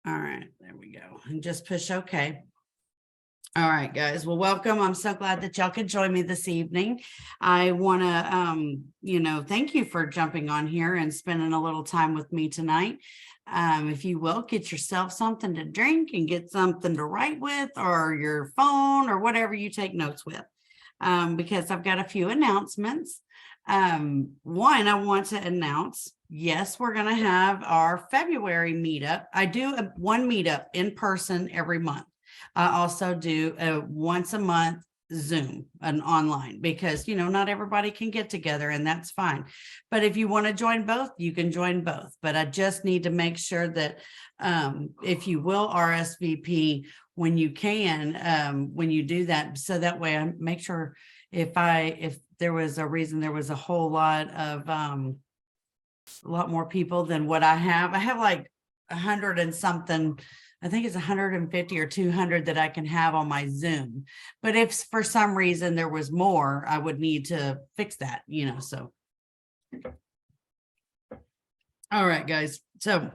All right, there we go. And just push OK. All right, guys. Well, welcome. I'm so glad that y'all could join me this evening. I want to, thank you for jumping on here and spending a little time with me tonight. If you will, get yourself something to drink and get something to write with, or your phone, or whatever you take notes with, because I've got a few announcements. One, I want to announce, yes, we're going to have our February meetup. I do one meetup in person every month. I also do a once a month Zoom and online, because, not everybody can get together, and that's fine. But if you want to join both, you can join both. But I just need to make sure that if you will RSVP when you can, when you do that, so that way I make sure if there was a reason there was a whole lot of a lot more people than what I have like 100 and something. I think it's 150 or 200 that I can have on my Zoom. But if for some reason there was more, I would need to fix that, so. All right, guys. So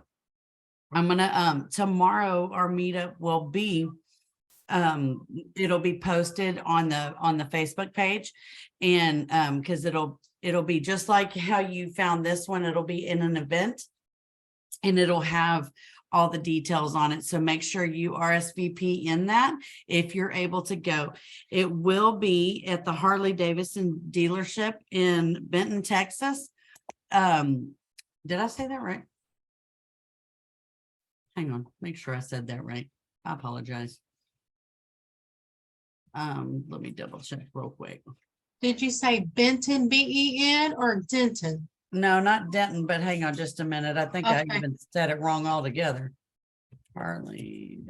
I'm going to, tomorrow our meetup will be, it'll be posted on the Facebook page, and because it'll be just like how you found this one. It'll be in an event, and it'll have all the details on it. So make sure you RSVP in that if you're able to go. It will be at the Harley-Davidson dealership in Benton, Texas. Did I say that right? Hang on, make sure I said that right. I apologize. Let me double check real quick. Did you say Benton, B-E-N, or Denton? No, not Denton, but hang on just a minute. I think I Okay. even said it wrong altogether. Harley.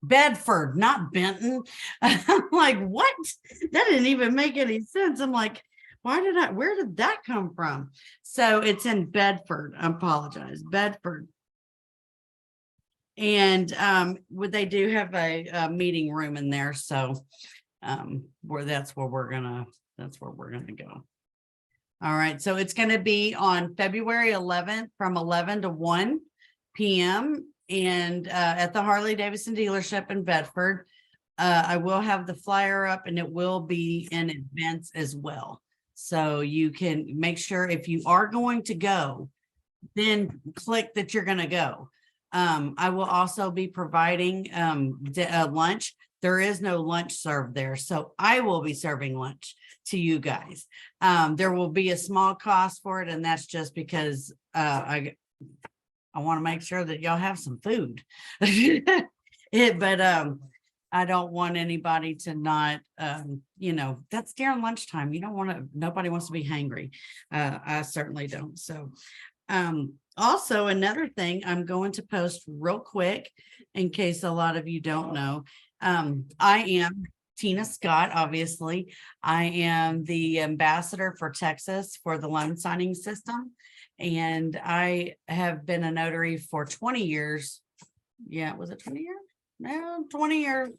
Bedford, not Benton. I'm like, what? That didn't even make any sense. I'm like, where did that come from? So it's in Bedford. I apologize. Bedford. And they do have a meeting room in there. So that's where we're gonna go. All right. So it's going to be on February 11th from 11 to 1 p.m. and at the Harley-Davidson dealership in Bedford. I will have the flyer up, and it will be in advance as well. So you can make sure if you are going to go, then click that you're going to go. I will also be providing lunch. There is no lunch served there, so I will be serving lunch to you guys. There will be a small cost for it, and that's just because I want to make sure that y'all have some food. But I don't want anybody to not, that's during lunchtime. You don't want to, nobody wants to be hangry. I certainly don't. So also another thing I'm going to post real quick, in case a lot of you don't know, I am Tina Scott. Obviously, I am the ambassador for Texas for the loan signing system, and I have been a notary for 20 years. Yeah, was it 20 years? No, 20 years.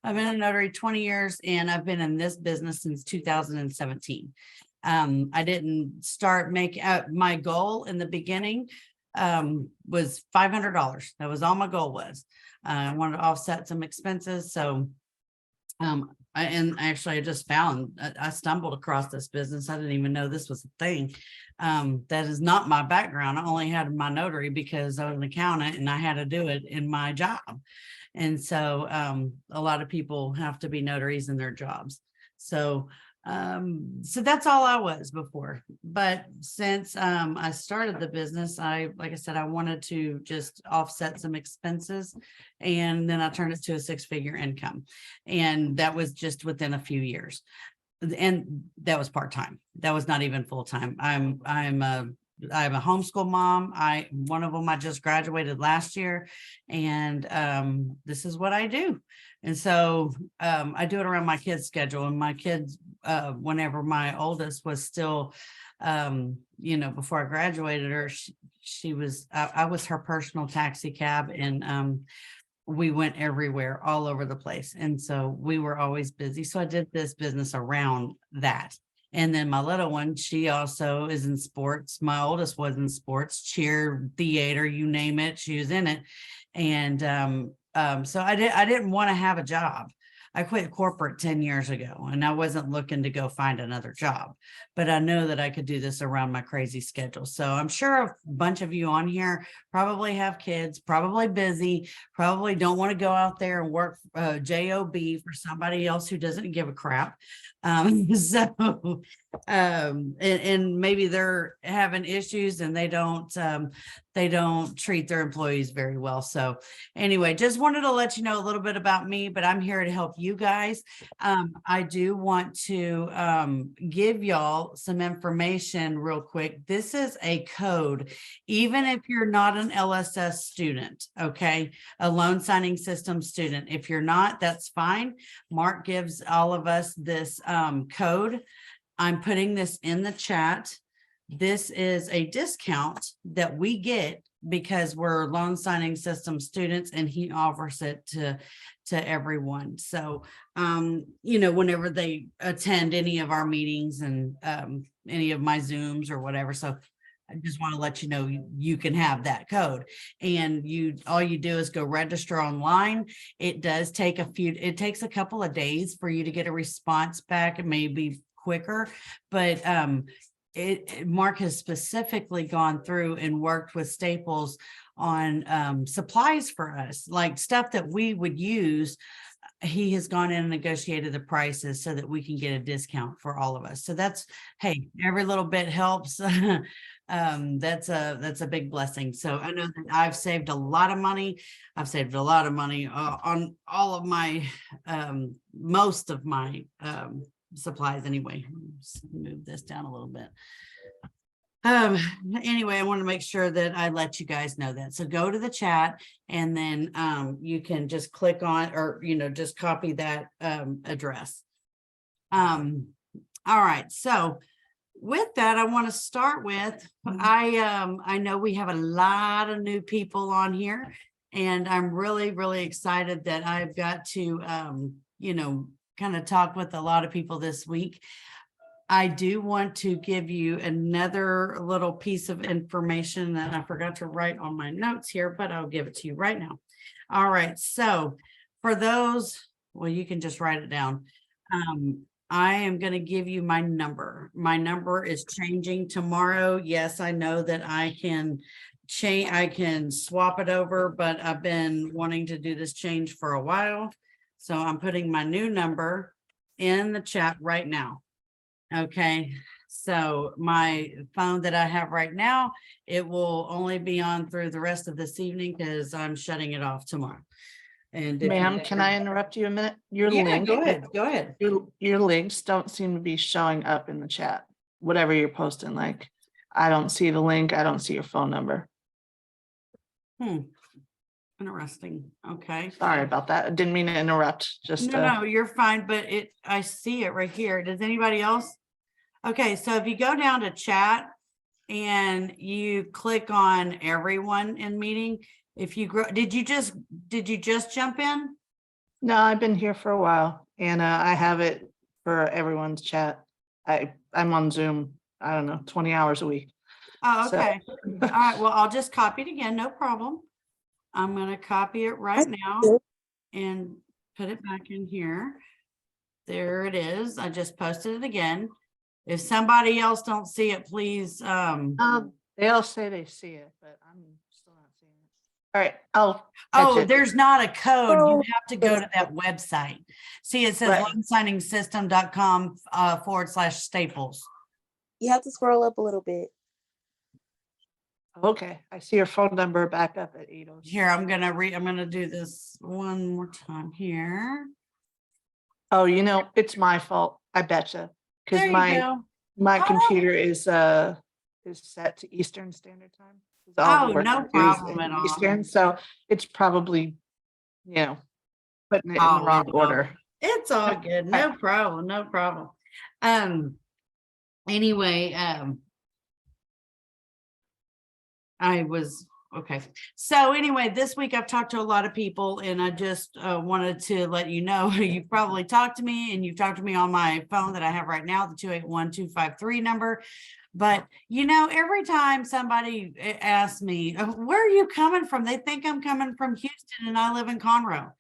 I've been a notary 20 years, and I've been in this business since 2017. I didn't start my goal in the beginning was $500. That was all my goal was. I wanted to offset some expenses. So I just found I stumbled across this business. I didn't even know this was a thing. That is not my background. I only had my notary because I was an accountant and I had to do it in my job. And so a lot of people have to be notaries in their jobs. So that's all I was before. But since I started the business, like I said, I wanted to just offset some expenses, and then I turned it to a 6-figure income, and that was just within a few years. And that was part-time. That was not even full-time. I'm a homeschool mom. One of them I just graduated last year, and this is what I do. And so I do it around my kids' schedule, and my kids, whenever my oldest was still, before I graduated her, I was her personal taxi cab, and we went everywhere, all over the place. And so we were always busy. So I did this business around that. And then my little one, she also is in sports. My oldest was in sports, cheer, theater, you name it, she was in it. And so I didn't want to have a job. I quit corporate 10 years ago and I wasn't looking to go find another job, but I know that I could do this around my crazy schedule. So I'm sure a bunch of you on here probably have kids, probably busy, probably don't want to go out there and work job for somebody else who doesn't give a crap. And maybe they're having issues and they don't treat their employees very well. So anyway, just wanted to let you know a little bit about me, but I'm here to help you guys. I do want to give y'all some information real quick. This is a code, even if you're not an LSS student, okay, a loan signing system student. If you're not, that's fine. Mark gives all of us this code. I'm putting this in the chat. This is a discount that we get because we're loan signing system students and he offers it to everyone. So, whenever they attend any of our meetings and any of my Zooms or whatever. So I just want to let you know you can have that code, and all you do is go register online. It does take it takes a couple of days for you to get a response back. It may be quicker, but Mark has specifically gone through and worked with Staples on supplies for us, like stuff that we would use. He has gone in and negotiated the prices so that we can get a discount for all of us. So hey, every little bit helps. That's a big blessing. So I know that I've saved a lot of money. I've saved a lot of money on all of my, most of my supplies anyway. Let's move this down a little bit. Anyway, I want to make sure that I let you guys know that. So go to the chat and then you can just click on, or just copy that address. All right, so with that, I want to start with, I know we have a lot of new people on here, and I'm really, really excited that I've got to kind of talk with a lot of people this week. I do want to give you another little piece of information that I forgot to write on my notes here, but I'll give it to you right now. All right. So for those, well, you can just write it down. I am going to give you my number. My number is changing tomorrow. Yes, I know that I can change. I can swap it over, but I've been wanting to do this change for a while. So I'm putting my new number in the chat right now. Okay, so my phone that I have right now, it will only be on through the rest of this evening because I'm shutting it off tomorrow. And ma'am, can I interrupt you a minute? Your link, go ahead. Your links don't seem to be showing up in the chat. Whatever you're posting, like I don't see the link. I don't see your phone number. Interesting. Okay. Sorry about that. I didn't mean to interrupt. Just no, you're fine. But I see it right here. Does anybody else? Okay, so if you go down to chat and you click on everyone in meeting, if you grow, did you just jump in? No, I've been here for a while, and I have it for everyone's chat. I'm on Zoom. I don't know, 20 hours a week. Oh, okay. So. All right. Well, I'll just copy it again. No problem. I'm going to copy it right now and put it back in here. There it is. I just posted it again. If somebody else don't see it, please. They all say they see it, but I'm still not seeing it. All right. There's not a code. You have to go to that website. See, it says loansigningsystem.com/Staples. You have to scroll up a little bit. Okay. I see your phone number back up at 8:00. Here, I'm gonna do this one more time here. Oh, it's my fault. I betcha. Because my computer is set to Eastern Standard Time. Oh, no problem at all. Eastern, so it's probably, putting it in the wrong order. It's all good. No problem. No problem. Anyway, I was Okay. So anyway, this week I've talked to a lot of people and I just wanted to let you know, you've probably talked to me and you've talked to me on my phone that I have right now, the 281-253 number. But you know, every time somebody asks me, where are you coming from? They think I'm coming from Houston and I live in Conroe.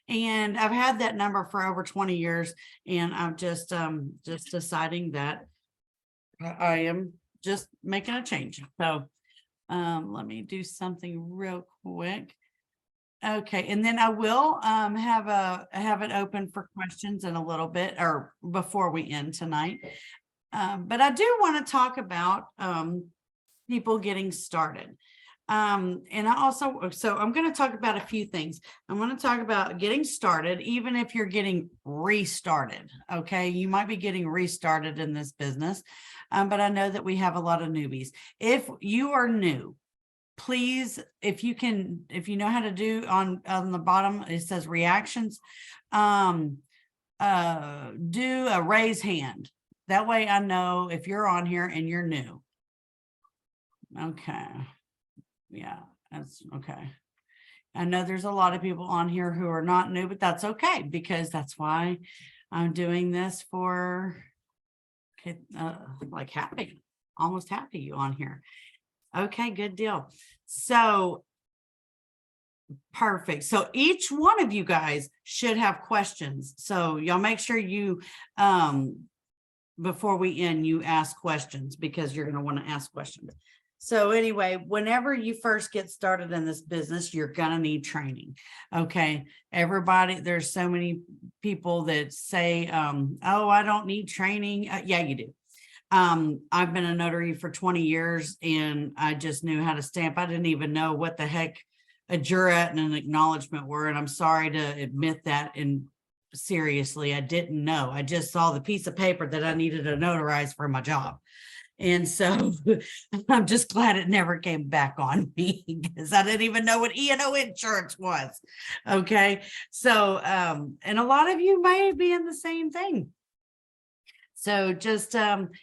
And I've had that number for over 20 years. And I'm just deciding that I am just making a change. So let me do something real quick. Okay, and then I will have it open for questions in a little bit or before we end tonight. But I do want to talk about people getting started. And I also, so I'm going to talk about a few things. I'm going to talk about getting started, even if you're getting restarted. Okay, you might be getting restarted in this business, but I know that we have a lot of newbies. If you are new, please, if you know how to do on the bottom, it says reactions, do a raise hand. That way I know if you're on here and you're new. Okay. Yeah, that's okay. I know there's a lot of people on here who are not new, but that's okay because that's why I'm doing this for like almost happy you on here. Okay, good deal. So perfect. So each one of you guys should have questions. So y'all make sure you before we end, you ask questions because you're going to want to ask questions. So anyway, whenever you first get started in this business, you're going to need training. Okay. Everybody, there's so many people that say, oh, I don't need training. Yeah, you do. I've been a notary for 20 years and I just knew how to stamp. I didn't even know what the heck a jurat and an acknowledgement were. And I'm sorry to admit that. And seriously, I didn't know. I just saw the piece of paper that I needed to notarize for my job. And so I'm just glad it never came back on me because I didn't even know what E&O insurance was. Okay. So, and a lot of you may be in the same thing. So just,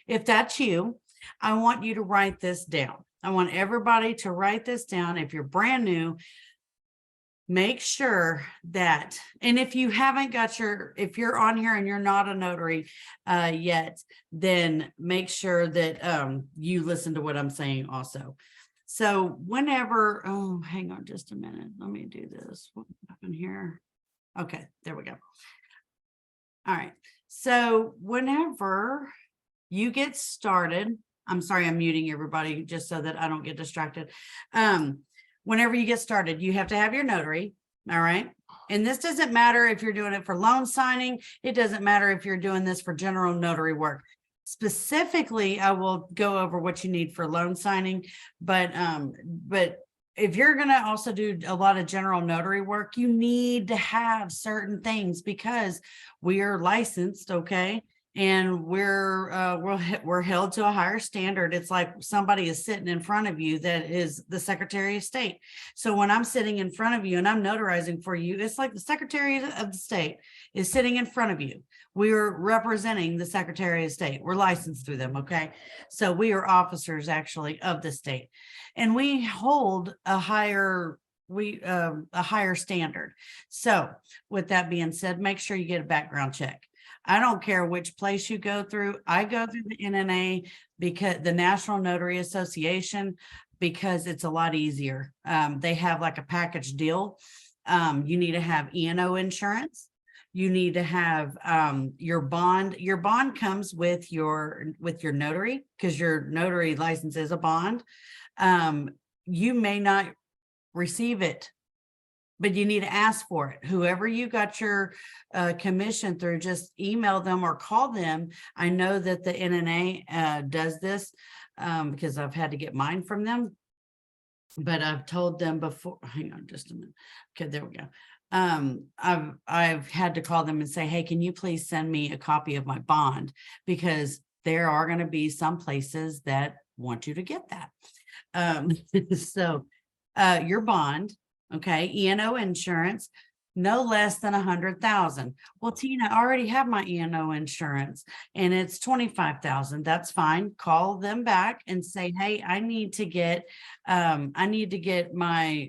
if that's you, I want you to write this down. I want everybody to write this down. If you're brand new, make sure that, and if you haven't got if you're on here and you're not a notary yet, then make sure that you listen to what I'm saying also. So whenever, oh, hang on just a minute. Let me do this. What happened here? Okay, there we go. All right. So whenever you get started, I'm sorry, I'm muting everybody just so that I don't get distracted. Whenever you get started, you have to have your notary. All right. And this doesn't matter if you're doing it for loan signing. It doesn't matter if you're doing this for general notary work. Specifically, I will go over what you need for loan signing, but if you're going to also do a lot of general notary work, you need to have certain things because we are licensed. Okay. And we're held to a higher standard. It's like somebody is sitting in front of you that is the Secretary of State. So when I'm sitting in front of you and I'm notarizing for you, it's like the Secretary of the State is sitting in front of you. We're representing the Secretary of State. We're licensed through them. Okay. So we are officers actually of the state and we hold a higher standard. So with that being said, make sure you get a background check. I don't care which place you go through. I go through the NNA because the National Notary Association, because it's a lot easier. They have like a package deal. You need to have E&O insurance. You need to have your bond. Your bond comes with your notary because your notary license is a bond. You may not receive it, but you need to ask for it. Whoever you got your commission through, just email them or call them. I know that the NNA does this because I've had to get mine from them, but I've told them before. Hang on just a minute. Okay, there we go. I've had to call them and say, hey, can you please send me a copy of my bond? Because there are going to be some places that want you to get that. So your bond. Okay, E&O insurance, no less than 100,000. Well, Tina, I already have my E&O insurance and it's 25,000. That's fine. Call them back and say, hey, I need to get my,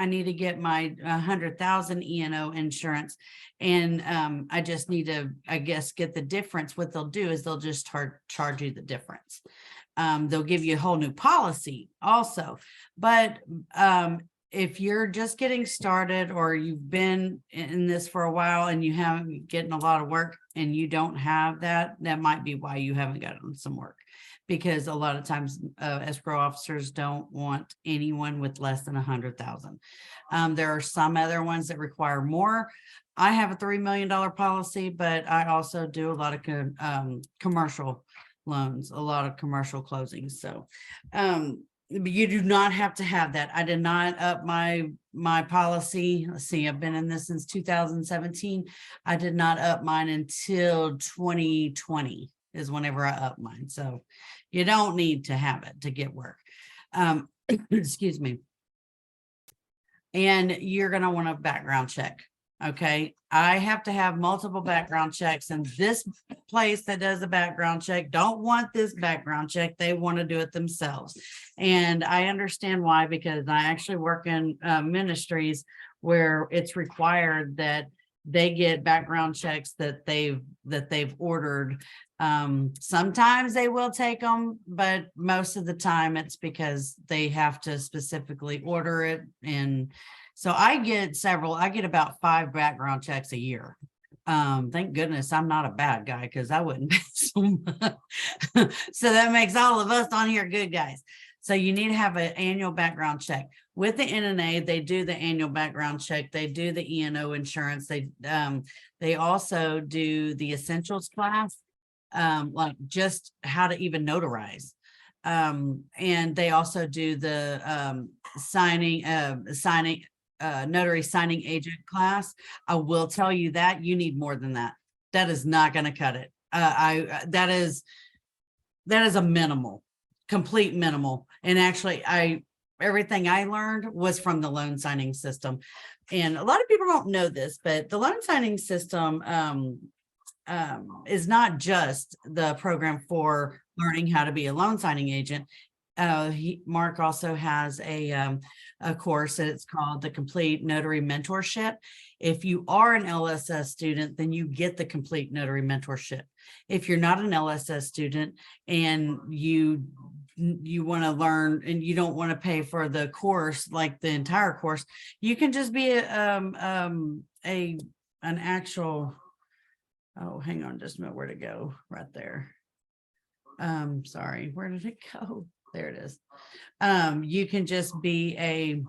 I need to get my 100,000 E&O insurance. And I just need to, I guess, get the difference. What they'll do is they'll just charge you the difference. They'll give you a whole new policy also. But if you're just getting started or you've been in this for a while and you haven't getting a lot of work and you don't have that, that might be why you haven't gotten some work. Because a lot of times escrow officers don't want anyone with less than 100,000. There are some other ones that require more. I have a $3 million policy, but I also do a lot of commercial loans, a lot of commercial closings. So you do not have to have that. I did not up my policy. Let's see, I've been in this since 2017. I did not up mine until 2020 is whenever I up mine. So you don't need to have it to get work. Excuse me. And you're going to want a background check. Okay. I have to have multiple background checks, and this place that does the background check don't want this background check. They want to do it themselves. And I understand why, because I actually work in ministries where it's required that they get background checks that they've ordered. Sometimes they will take them, but most of the time it's because they have to specifically order it. And so I get about 5 background checks a year. Thank goodness I'm not a bad guy, because I wouldn't pay so much. So that makes all of us on here good guys. So you need to have an annual background check. With the NNA, they do the annual background check. They do the E&O insurance. They also do the essentials class, like just how to even notarize. And they also do the notary signing agent class. I will tell you that you need more than that. That is not going to cut it. That is a minimal, complete minimal. And actually everything I learned was from the loan signing system. And a lot of people don't know this, but the loan signing system is not just the program for learning how to be a loan signing agent. Mark also has a course that it's called the Complete Notary Mentorship. If you are an LSS student, then you get the Complete Notary Mentorship. If you're not an LSS student and you want to learn and you don't want to pay for the course, like the entire course, you can just be an actual, oh, hang on just a minute, where to go? Right there. Sorry, where did it go? There it is. You can just be a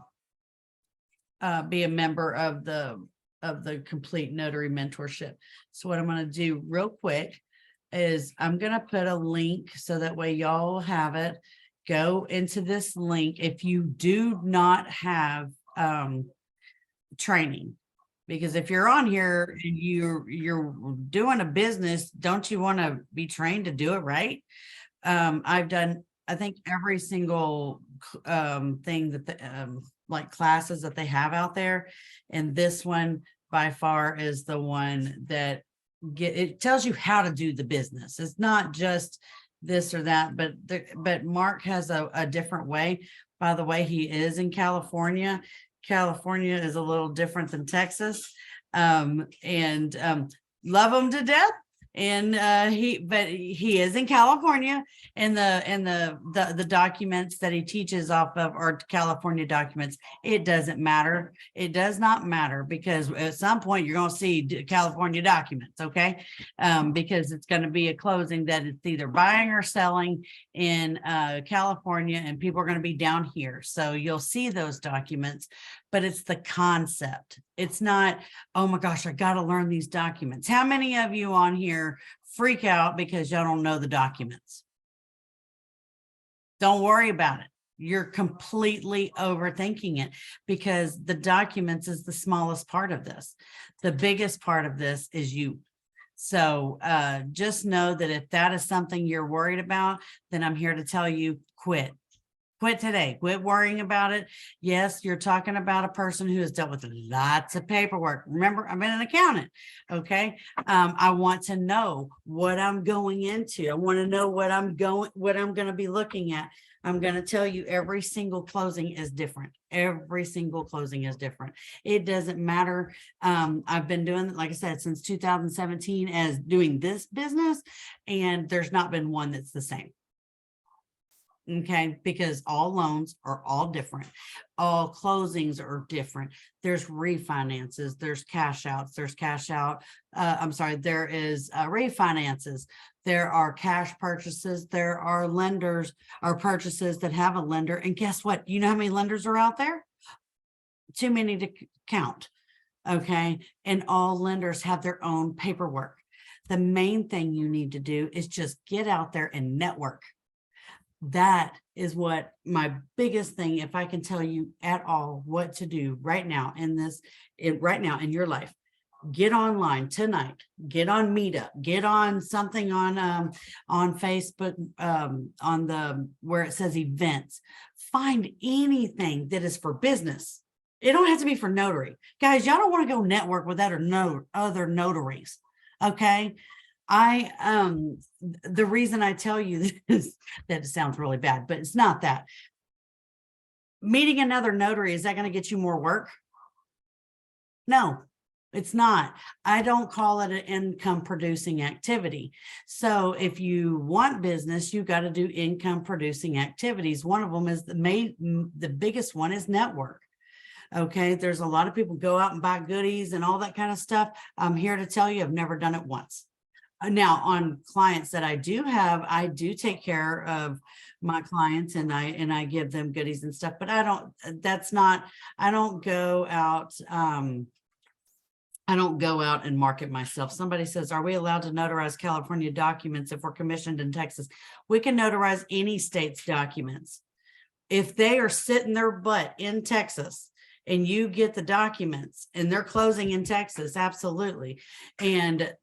member of the Complete Notary Mentorship. So what I'm going to do real quick is I'm going to put a link so that way y'all have it. Go into this link. If you do not have training, because if you're on here and you're doing a business, don't you want to be trained to do it right? I've done, I think, every single thing that like classes that they have out there, and this one by far is the one that it tells you how to do the business. It's not just this or that, but Mark has a different way. By the way, he is in California. California is a little different than Texas, and love him to death. And he is in California, and the documents that he teaches off of are California documents. It doesn't matter. It does not matter, because at some point you're going to see California documents. Okay. Because it's going to be a closing that it's either buying or selling in California, and people are going to be down here. So you'll see those documents, but it's the concept. It's not, oh my gosh, I got to learn these documents. How many of you on here freak out because y'all don't know the documents? Don't worry about it. You're completely overthinking it, because the documents is the smallest part of this. The biggest part of this is you. So just know that if that is something you're worried about, then I'm here to tell you, quit. Quit today. Quit worrying about it. Yes, you're talking about a person who has dealt with lots of paperwork. Remember, I've been an accountant. Okay. I want to know what I'm going into. I want to know what I'm going to be looking at. I'm going to tell you every single closing is different. Every single closing is different. It doesn't matter. I've been doing, like I said, since 2017 as doing this business, and there's not been one that's the same. Okay, because all loans are all different. All closings are different. There's refinances, there's cash outs, there's cash out. There is refinances. There are cash purchases. There are lenders or purchases that have a lender. And guess what? You know how many lenders are out there? Too many to count. Okay. And all lenders have their own paperwork. The main thing you need to do is just get out there and network. That is what my biggest thing, if I can tell you at all what to do right now right now in your life, get online tonight, get on Meetup, get on something on Facebook, on the, where it says events, find anything that is for business. It don't have to be for notary. Guys, y'all don't want to go network with other notaries. Okay. The reason I tell you this, that it sounds really bad, but it's not that. Meeting another notary, is that going to get you more work? No, it's not. I don't call it an income producing activity. So if you want business, you got to do income producing activities. One of them is the biggest one is network. Okay. There's a lot of people go out and buy goodies and all that kind of stuff. I'm here to tell you, I've never done it once. Now on clients that I do have, I do take care of my clients and I give them goodies and stuff, but I don't go out. I don't go out and market myself. Somebody says, are we allowed to notarize California documents if we're commissioned in Texas? We can notarize any state's documents. If they are sitting their butt in Texas and you get the documents and they're closing in Texas, absolutely. And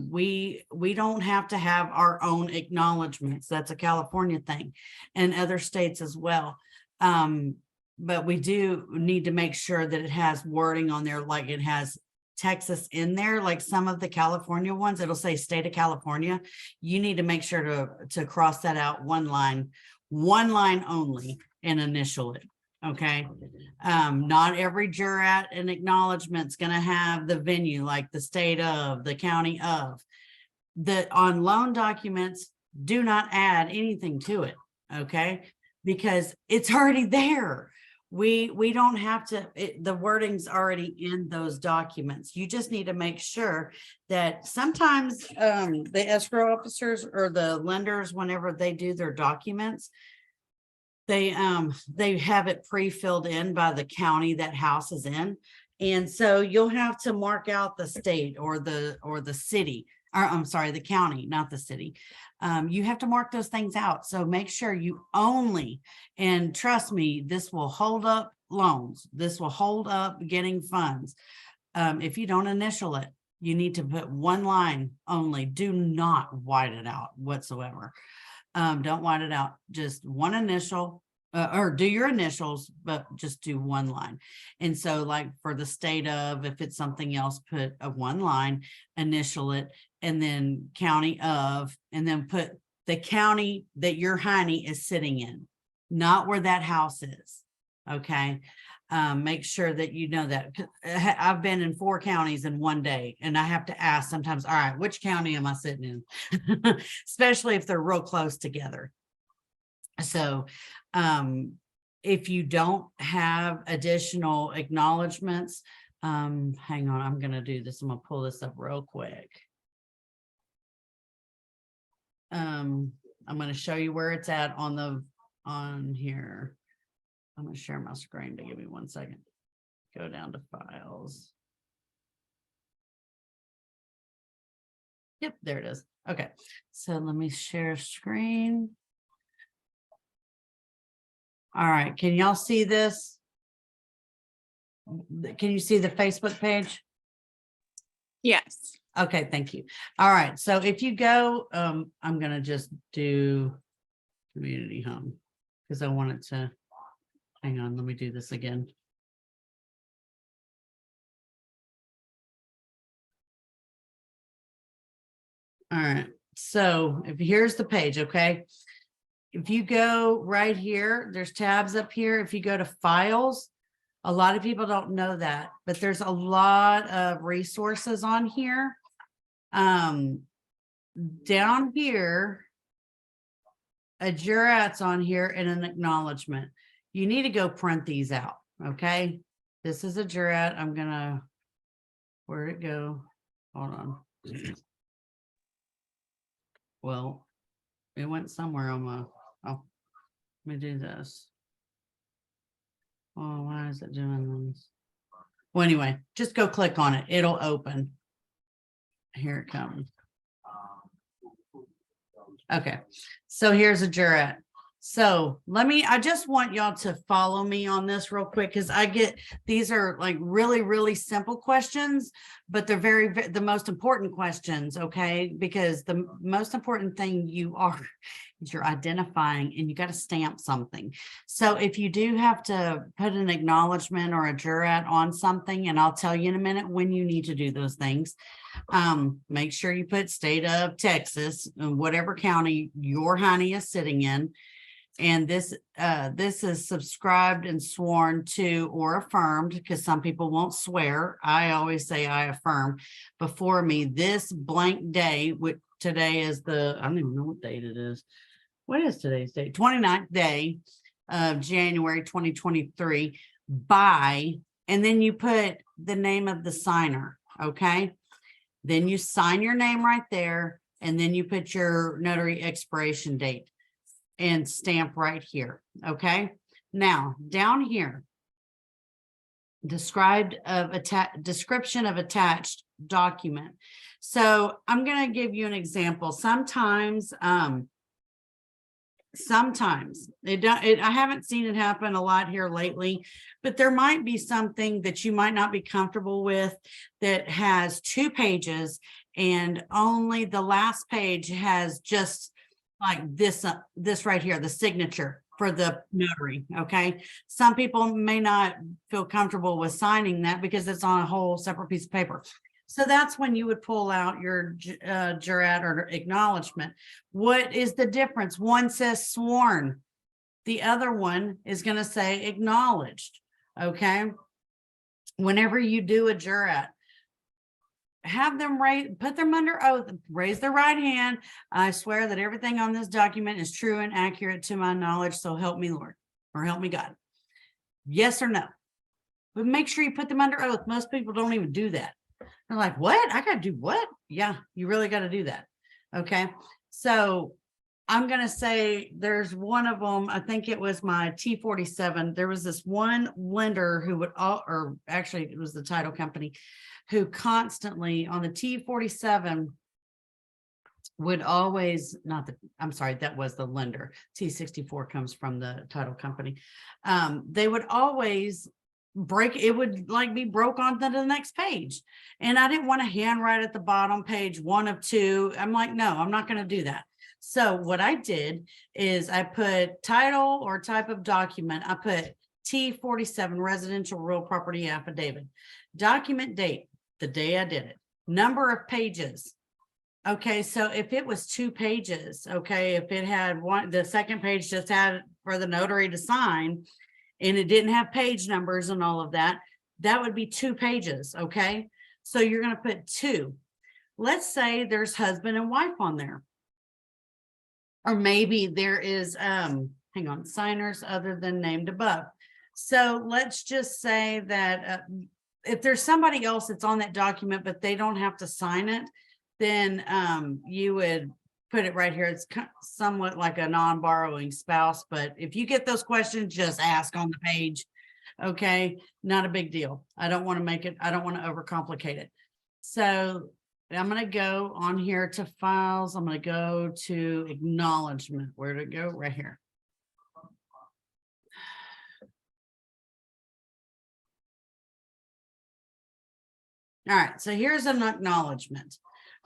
we don't have to have our own acknowledgments. That's a California thing, and other states as well. But we do need to make sure that it has wording on there, like it has Texas in there, like some of the California ones, it'll say state of California. You need to make sure to cross that out one line only and initial it. Okay. Not every jurat and acknowledgement is going to have the venue, like the state of, the county of. On loan documents, do not add anything to it. Okay. Because it's already there. We don't have to, the wording's already in those documents. You just need to make sure that sometimes the escrow officers or the lenders, whenever they do their documents, they have it pre-filled in by the county that house is in. And so you'll have to mark out the state or the city, or I'm sorry, the county, not the city. You have to mark those things out. So make sure you only, and trust me, this will hold up loans. This will hold up getting funds. If you don't initial it, you need to put one line only. Do not white it out whatsoever. Don't white it out, just one initial, or do your initials, but just do one line. And so like for the state of, if it's something else, put a one line, initial it, and then county of, and then put the county that your honey is sitting in, not where that house is. Okay. Make sure that you know that. I've been in 4 counties in one day, and I have to ask sometimes, all right, which county am I sitting in? Especially if they're real close together. So if you don't have additional acknowledgements, hang on, I'm going to do this. I'm going to pull this up real quick. I'm going to show you where it's at on here. I'm going to share my screen, to give me 1 second. Go down to files. Yep, there it is. Okay, so let me share screen. All right, can y'all see this? Can you see the Facebook page? Yes. Okay, thank you. All right, so if you go, I'm going to just do community home, because I want it to, hang on, let me do this again. All right, so if here's the page, okay? If you go right here, there's tabs up here. If you go to files, a lot of people don't know that, but there's a lot of resources on here. Down here, a jurat's on here and an acknowledgement. You need to go print these out, okay? This is a jurat. I'm gonna, where'd it go? Hold on. Well, it went somewhere on my, oh, let me do this. Oh, why is it doing this? Well, anyway, just go click on it. It'll open. Here it comes. Okay, so here's a jurat. So I just want y'all to follow me on this real quick because these are like really, really simple questions, but they're the most important questions, okay? Because the most important thing is you're identifying and you got to stamp something. So if you do have to put an acknowledgement or a jurat on something, and I'll tell you in a minute when you need to do those things, make sure you put state of Texas and whatever county your honey is sitting in. And this is subscribed and sworn to or affirmed, because some people won't swear. I always say I affirm before me this blank day, which today is I don't even know what date it is. What is today's date? 29th day of January 2023 by, and then you put the name of the signer, okay? Then you sign your name right there, and then you put your notary expiration date and stamp right here, okay? Now, down here, description of attached document. So I'm going to give you an example. Sometimes I haven't seen it happen a lot here lately, but there might be something that you might not be comfortable with that has 2 pages and only the last page has just like this right here, the signature for the notary, okay? Some people may not feel comfortable with signing that because it's on a whole separate piece of paper. So that's when you would pull out your jurat or acknowledgement. What is the difference? One says sworn. The other one is going to say acknowledged, okay? Whenever you do a jurat, have them put them under oath, raise their right hand. I swear that everything on this document is true and accurate to my knowledge. So help me, Lord, or help me, God. Yes or no? But make sure you put them under oath. Most people don't even do that. They're like, what? I got to do what? Yeah, you really got to do that. Okay. So I'm going to say there's one of them. I think it was my T47. There was this one lender who would or actually it was the title company who constantly on the T47 would always I'm sorry, that was the lender. T64 comes from the title company. They would always it would like be broke on to the next page. And I didn't want to handwrite at the bottom page 1 of 2. I'm like, no, I'm not going to do that. So what I did is I put title or type of document. I put T47 residential real property affidavit, document date, the day I did it, number of pages. Okay. So if it was 2 pages, okay, if it had the second page just had for the notary to sign and it didn't have page numbers and all of that, that would be 2 pages. Okay. So you're going to put 2. Let's say there's husband and wife on there. Or maybe there is, hang on, signers other than named above. So let's just say that if there's somebody else that's on that document, but they don't have to sign it, then you would put it right here. It's somewhat like a non-borrowing spouse, but if you get those questions, just ask on the page. Okay, not a big deal. I don't want to overcomplicate it. So I'm going to go on here to files. I'm going to go to acknowledgement. Where did it go? Right here. All right, so here's an acknowledgement.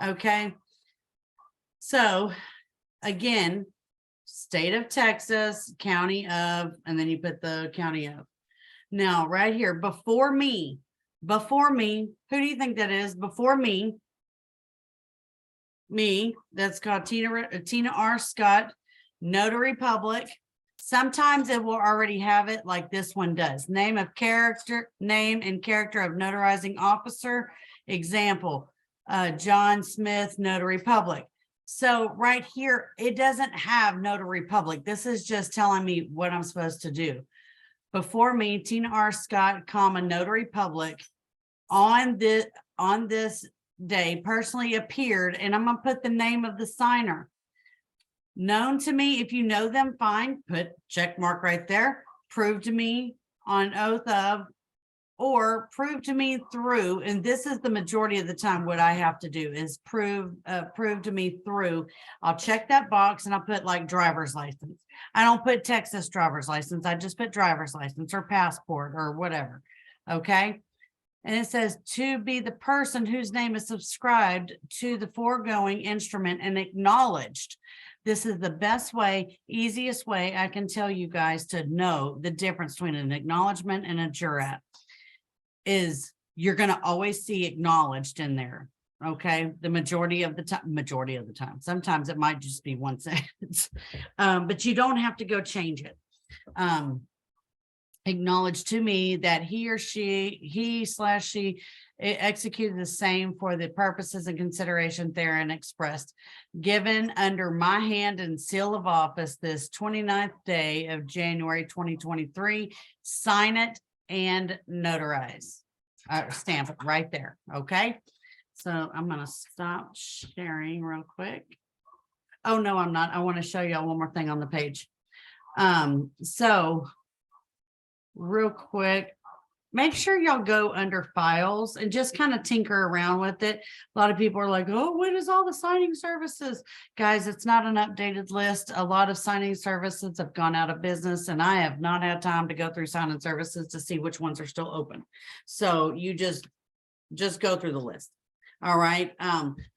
Okay. So again, state of Texas, county of, and then you put the county of. Now, right here, before me, who do you think that is? Before me, that's called Tina R. Scott, Notary Public. Sometimes it will already have it like this one does. Name and character of notarizing officer. Example, John Smith, Notary Public. So right here, it doesn't have Notary Public. This is just telling me what I'm supposed to do. Before me, Tina R. Scott, comma, Notary Public on this day personally appeared, and I'm gonna put the name of the signer. Known to me, if you know them, fine, put check mark right there. Prove to me on oath of, or prove to me through, and this is the majority of the time what I have to do is prove to me through. I'll check that box and I'll put like driver's license. I don't put Texas driver's license. I just put driver's license or passport or whatever. Okay. And it says to be the person whose name is subscribed to the foregoing instrument and acknowledged. This is the best way, easiest way I can tell you guys to know the difference between an acknowledgement and a jurat. Is you're going to always see acknowledged in there. Okay. The majority of the time, sometimes it might just be one sentence, but you don't have to go change it. Acknowledge to me that he/she executed the same for the purposes and consideration therein expressed, given under my hand and seal of office this 29th day of January 2023, sign it and notarize, stamp it right there. Okay. So I'm going to stop sharing real quick. Oh, no, I'm not. I want to show y'all one more thing on the page. So real quick, make sure y'all go under files and just kind of tinker around with it. A lot of people are like, oh, what is all the signing services? Guys, it's not an updated list. A lot of signing services have gone out of business, and I have not had time to go through signing services to see which ones are still open. So you just go through the list. All right.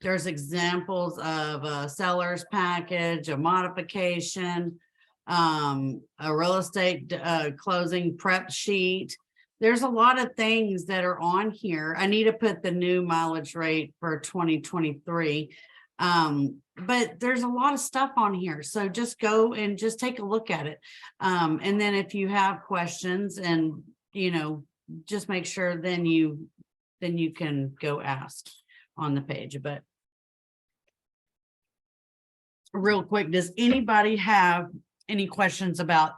There's examples of a seller's package, a modification, a real estate closing prep sheet. There's a lot of things that are on here. I need to put the new mileage rate for 2023. But there's a lot of stuff on here. So just go and just take a look at it. And then if you have questions and, just make sure then you can go ask on the page. But real quick, does anybody have any questions about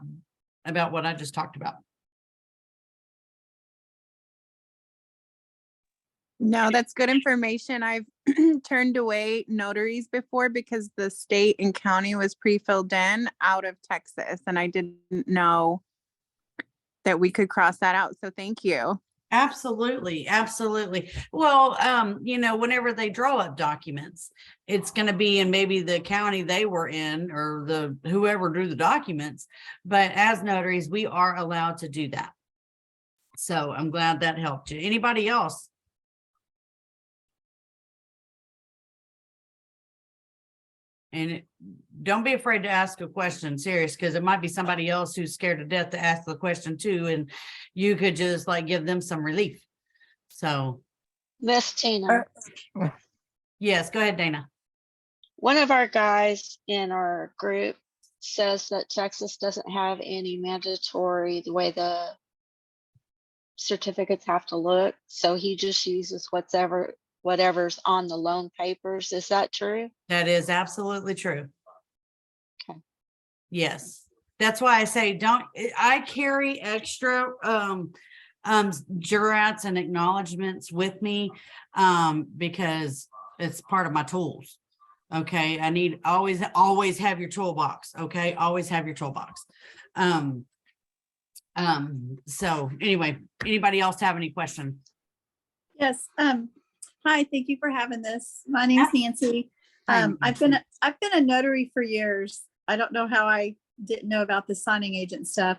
what I just talked about? No, that's good information. I've turned away notaries before because the state and county was pre-filled in out of Texas, and I didn't know that we could cross that out. So thank you. Absolutely. Absolutely. Well, whenever they draw up documents, it's going to be in maybe the county they were in or whoever drew the documents. But as notaries, we are allowed to do that. So I'm glad that helped you. Anybody else? And don't be afraid to ask a question, serious, because it might be somebody else who's scared to death to ask the question too, and you could just like give them some relief. So, Miss Tina, yes, go ahead, Dana. one of our guys in our group says that Texas doesn't have any mandatory the way the certificates have to look, so he just uses whatever's on the loan papers. Is that true? That is absolutely true. Okay. Yes. That's why I say I carry extra jurats and acknowledgements with me because it's part of my tools. Okay. I need always have your toolbox. Okay. Always have your toolbox. So anyway, anybody else have any questions? Yes. Hi, thank you for having this. My name's Nancy. Hi, I've been a notary for years. I don't know how I didn't know about the signing agent stuff,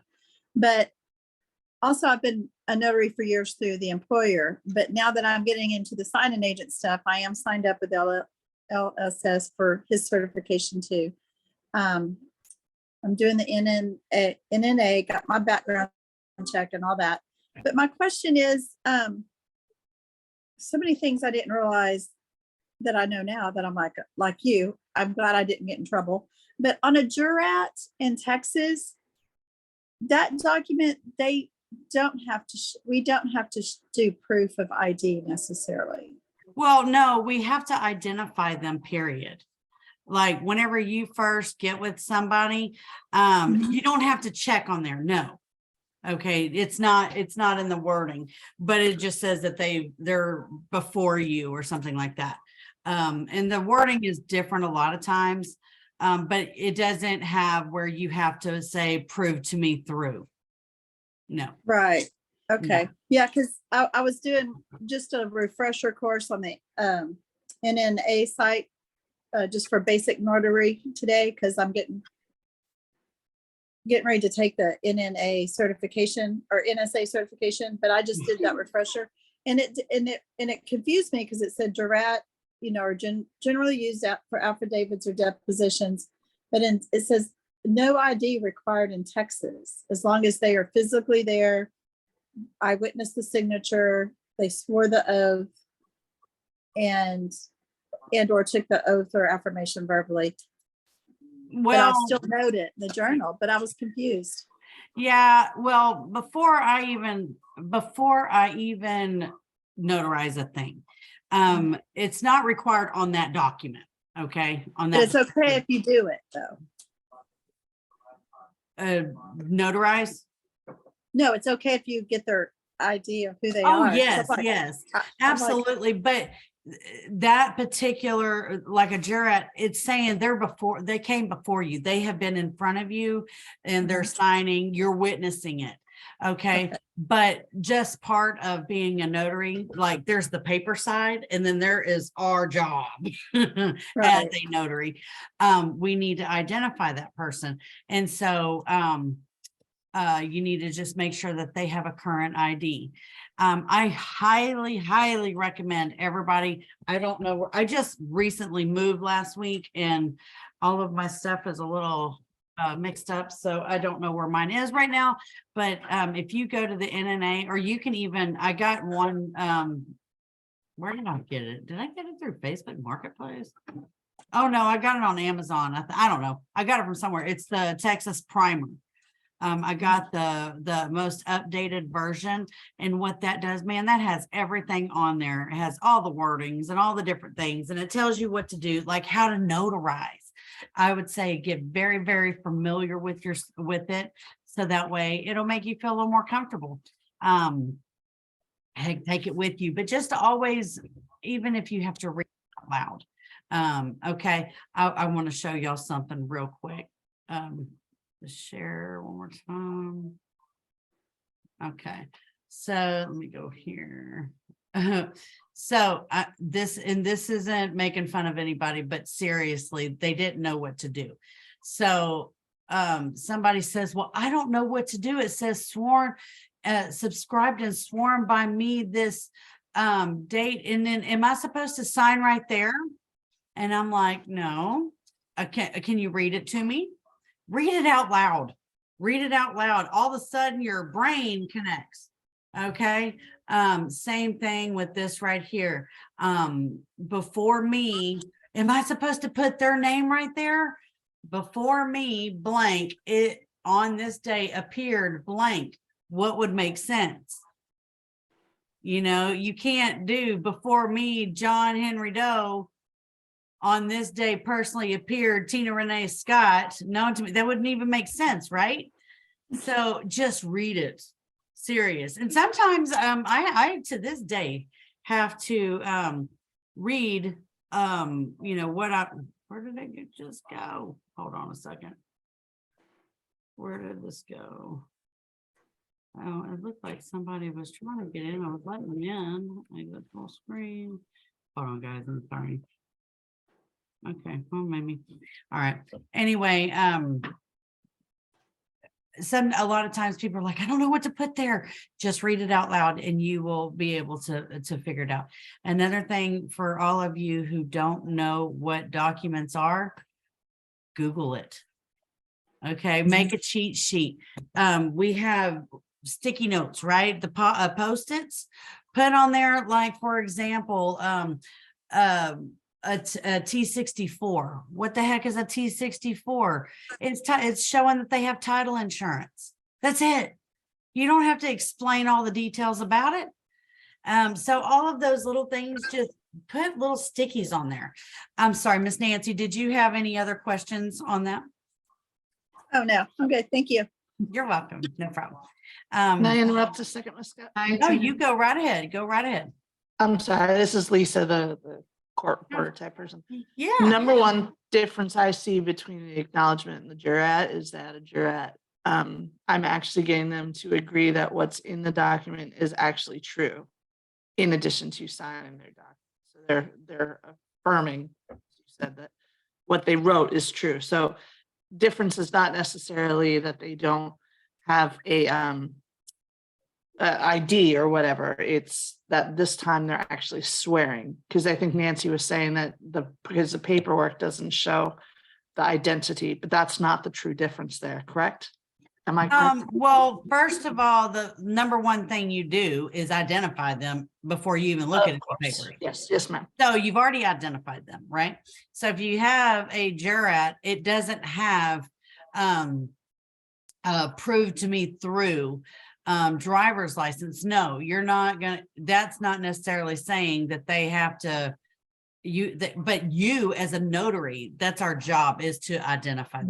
but also I've been a notary for years through the employer. But now that I'm getting into the signing agent stuff, I am signed up with LSS for his certification too. I'm doing the NNA, got my background check and all that. But my question is, so many things I didn't realize that I know now that I'm like you, I'm glad I didn't get in trouble. But on a jurat in Texas, that document, they don't have to, we don't have to do proof of ID necessarily. Well, no, we have to identify them, period. Like whenever you first get with somebody, you don't have to check on there. No. Okay, it's not in the wording, but it just says that they're before you or something like that. And the wording is different a lot of times, but it doesn't have where you have to say, prove to me through. No. Right. Okay. Yeah, because I was doing just a refresher course on the NNA site just for basic notary today, because I'm getting ready to take the NNA certification or NSA certification, but I just did that refresher, and it confused me because it said jurat, are generally used for affidavits or depositions, but it says no ID required in Texas as long as they are physically there. I witnessed the signature, they swore the oath, and or took the oath or affirmation verbally. But Well, I'll still note it in the journal, but I was confused. yeah, well, before I even notarize a thing, it's not required on that document. Okay, on But that. it's okay if you do it though. Notarize. No, it's okay if you get their ID of who they Oh, are. 'Cause yes, I'm like- yes, I'm like, absolutely. But that particular, like a jurat, it's saying they came before you. They have been in front of you and they're signing, you're witnessing it. Okay. But just part of being a notary, like there's the paper side and then there is our job as Right. a notary. We need to identify that person. And so, you need to just make sure that they have a current ID. I highly, highly recommend everybody. I don't know, I just recently moved last week and all of my stuff is a little mixed up. So I don't know where mine is right now, but if you go to the NNA, or you can even, I got one, where did I get it? Did I get it through Facebook Marketplace? Oh no, I got it on Amazon. I don't know. I got it from somewhere. It's the Texas Primer. I got the most updated version, and what that does, man, that has everything on there. It has all the wordings and all the different things, and it tells you what to do, like how to notarize. I would say get very, very familiar with it, so that way it'll make you feel a little more comfortable. Take it with you, but just always, even if you have to read out loud. Okay, I want to show y'all something real quick. Share one more time. Okay, so let me go here. So this isn't making fun of anybody, but seriously, they didn't know what to do. So somebody says, well, I don't know what to do. It says sworn, subscribed and sworn by me this date, and then am I supposed to sign right there? And I'm like, no. Can you read it to me? Read it out loud. Read it out loud. All of a sudden your brain connects. Okay. Same thing with this right here. Before me, am I supposed to put their name right there? Before me, blank, it on this day appeared blank. What would make sense? You can't do before me, John Henry Doe, on this day personally appeared Tina Renee Scott, known to me. That wouldn't even make sense, right? So just read it. Serious. And sometimes I to this day have to read where did it just go? Hold on a second. Where did this go? Oh, it looked like somebody was trying to get in. I was letting them in. I go full screen. Hold on, guys. I'm sorry. Okay, well, maybe. All right. Anyway, a lot of times people are like, I don't know what to put there. Just read it out loud and you will be able to figure it out. Another thing for all of you who don't know what documents are, Google it. Okay, make a cheat sheet. We have sticky notes, right? The Post-its, put on there, like, for example, a T64. What the heck is a T64? It's showing that they have title insurance. That's it. You don't have to explain all the details about it. So all of those little things, just put little stickies on there. I'm sorry, Miss Nancy, did you have any other questions on that? Oh, no, I'm good. Thank you. You're welcome. No problem. Can I interrupt a second, Ms. Scott? No, you go right ahead. Go right ahead. I'm sorry, this is Lisa, the court reporter type person. Yeah. Number one difference I see between the acknowledgement and the jurat is that a jurat, I'm actually getting them to agree that what's in the document is actually true, in addition to signing their document. So they're affirming, you said, that what they wrote is true. So difference is not necessarily that they don't have a ID or whatever. It's that this time they're actually swearing, because I think Nancy was saying that because the paperwork doesn't show the identity, but that's not the true difference there, correct? Am I correct? Well, first of all, the number one thing you do is identify them before you even look at Of the course. paper. Yes, ma'am. So you've already identified them, right? So if you have a jurat, it doesn't have proved to me through driver's license. No, you're not gonna, that's not necessarily saying that they have to, but you as a notary, that's our job, is to identify them.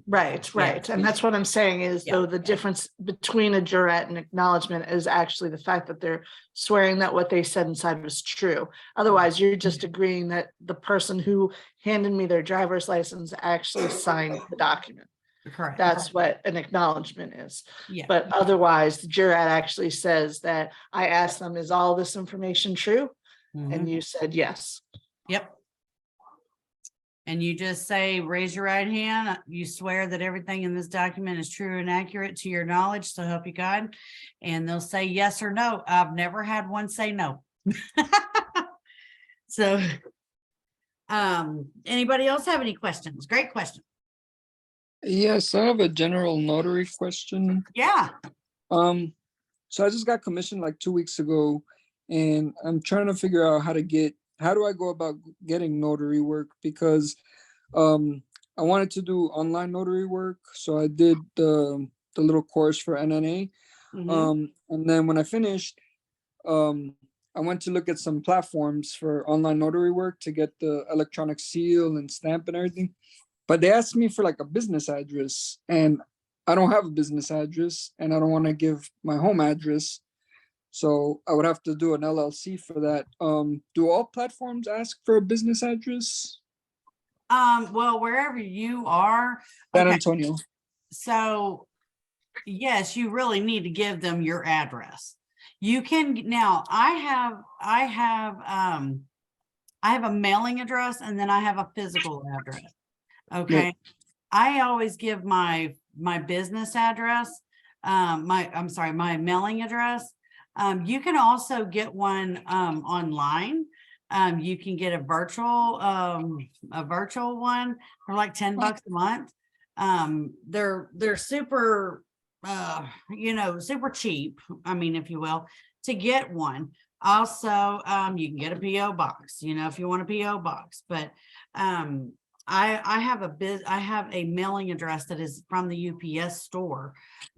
Right. And that's what I'm saying is, Yeah. though, the difference between a jurat and acknowledgement is actually the fact that they're swearing that what they said inside was true. Otherwise, you're just agreeing that the person who handed me their driver's license actually signed the document. Correct. That's what an acknowledgement is. Yeah. But otherwise, the jurat actually says that I asked them, is all this information true? Mhm. And you said yes. Yep. And you just say, raise your right hand. You swear that everything in this document is true and accurate to your knowledge, so help you God. And they'll say yes or no. I've never had one say no. So, anybody else have any questions? Great question. Yes, I have a general notary question. Yeah. So I just got commissioned like 2 weeks ago, and I'm trying to figure out how do I go about getting notary work, because I wanted to do online notary work. So I did the little course for NNA. Mhm. And then when I finished, I went to look at some platforms for online notary work to get the electronic seal and stamp and everything. But they asked me for like a business address, and I don't have a business address, and I don't want to give my home address. So I would have to do an LLC for that. Do all platforms ask for a business address? Well, wherever you are. San Okay. Antonio. So yes, you really need to give them your address. You can, now I have a mailing address, and then I have a physical address. Okay. I always give my business address, my mailing address. You can also get one online. You can get a virtual one for like $10 a month. They're super super cheap, I mean, if you will, to get one. Also, you can get a PO box, if you want a PO box, but I have a mailing address that is from the UPS store,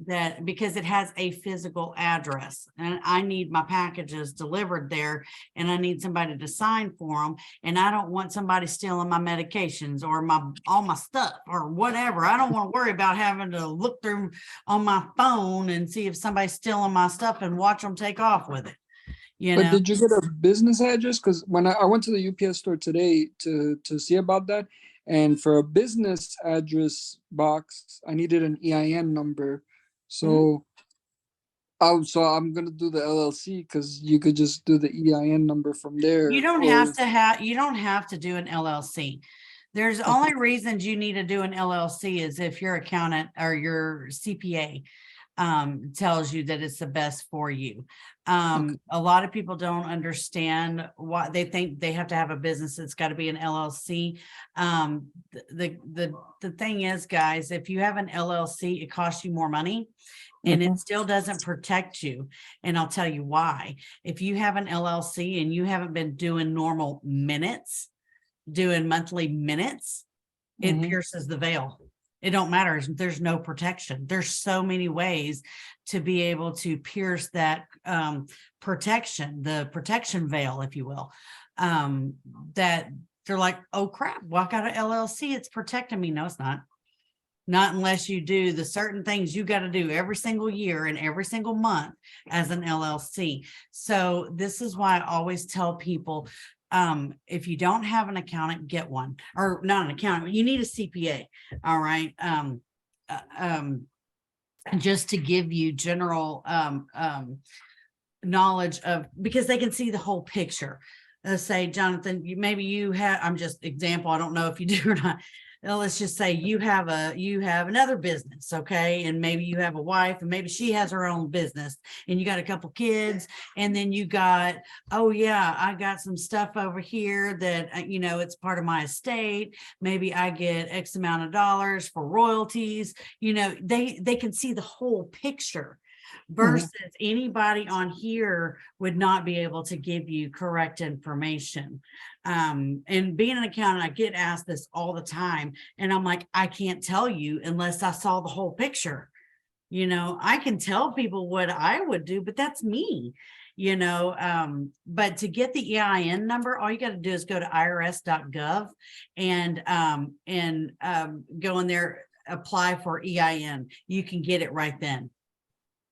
that because it has a physical address, and I need my packages delivered there, and I need somebody to sign for them, and I don't want somebody stealing my medications or all my stuff or whatever. I don't want to worry about having to look through on my phone and see if somebody's stealing my stuff and watch them take off with it. But did you get a business address? Because when I went to the UPS store today to see about that, and for a business address box, I needed an EIN number. So, I'm gonna do the LLC, because you could just do the EIN number from there. You don't have to do an LLC. There's only reasons you need to do an LLC is if your accountant or your CPA. tells you that it's the best for you. A lot of people don't understand why they think they have to have a business. It's got to be an LLC. The thing is, guys, if you have an LLC, it costs you more money. And it still doesn't protect you. And I'll tell you why. If you have an LLC and you haven't been doing normal minutes, doing monthly minutes, it pierces the veil. It don't matter. There's no protection. There's so many ways to be able to pierce that protection, the protection veil, if you will, that they're like, oh crap, well, I got an LLC. It's protecting me. No, it's not. Not unless you do the certain things you got to do every single year and every single month as an LLC. So this is why I always tell people, if you don't have an accountant, get one, or not an accountant, you need a CPA. All right. Just to give you general knowledge of, because they can see the whole picture. Say, Jonathan, maybe you have, I'm just example, I don't know if you do or not. Now, let's just say you have another business, okay? And maybe you have a wife and maybe she has her own business and you got a couple kids, and then you got, oh yeah, I got some stuff over here that, it's part of my estate. Maybe I get X amount of dollars for royalties. They can see the whole picture. Versus anybody on here would not be able to give you correct information. And being an accountant, I get asked this all the time. And I'm like, I can't tell you unless I saw the whole picture. I can tell people what I would do, but that's me. But to get the EIN number, all you got to do is go to irs.gov and go in there, apply for EIN. You can get it right then.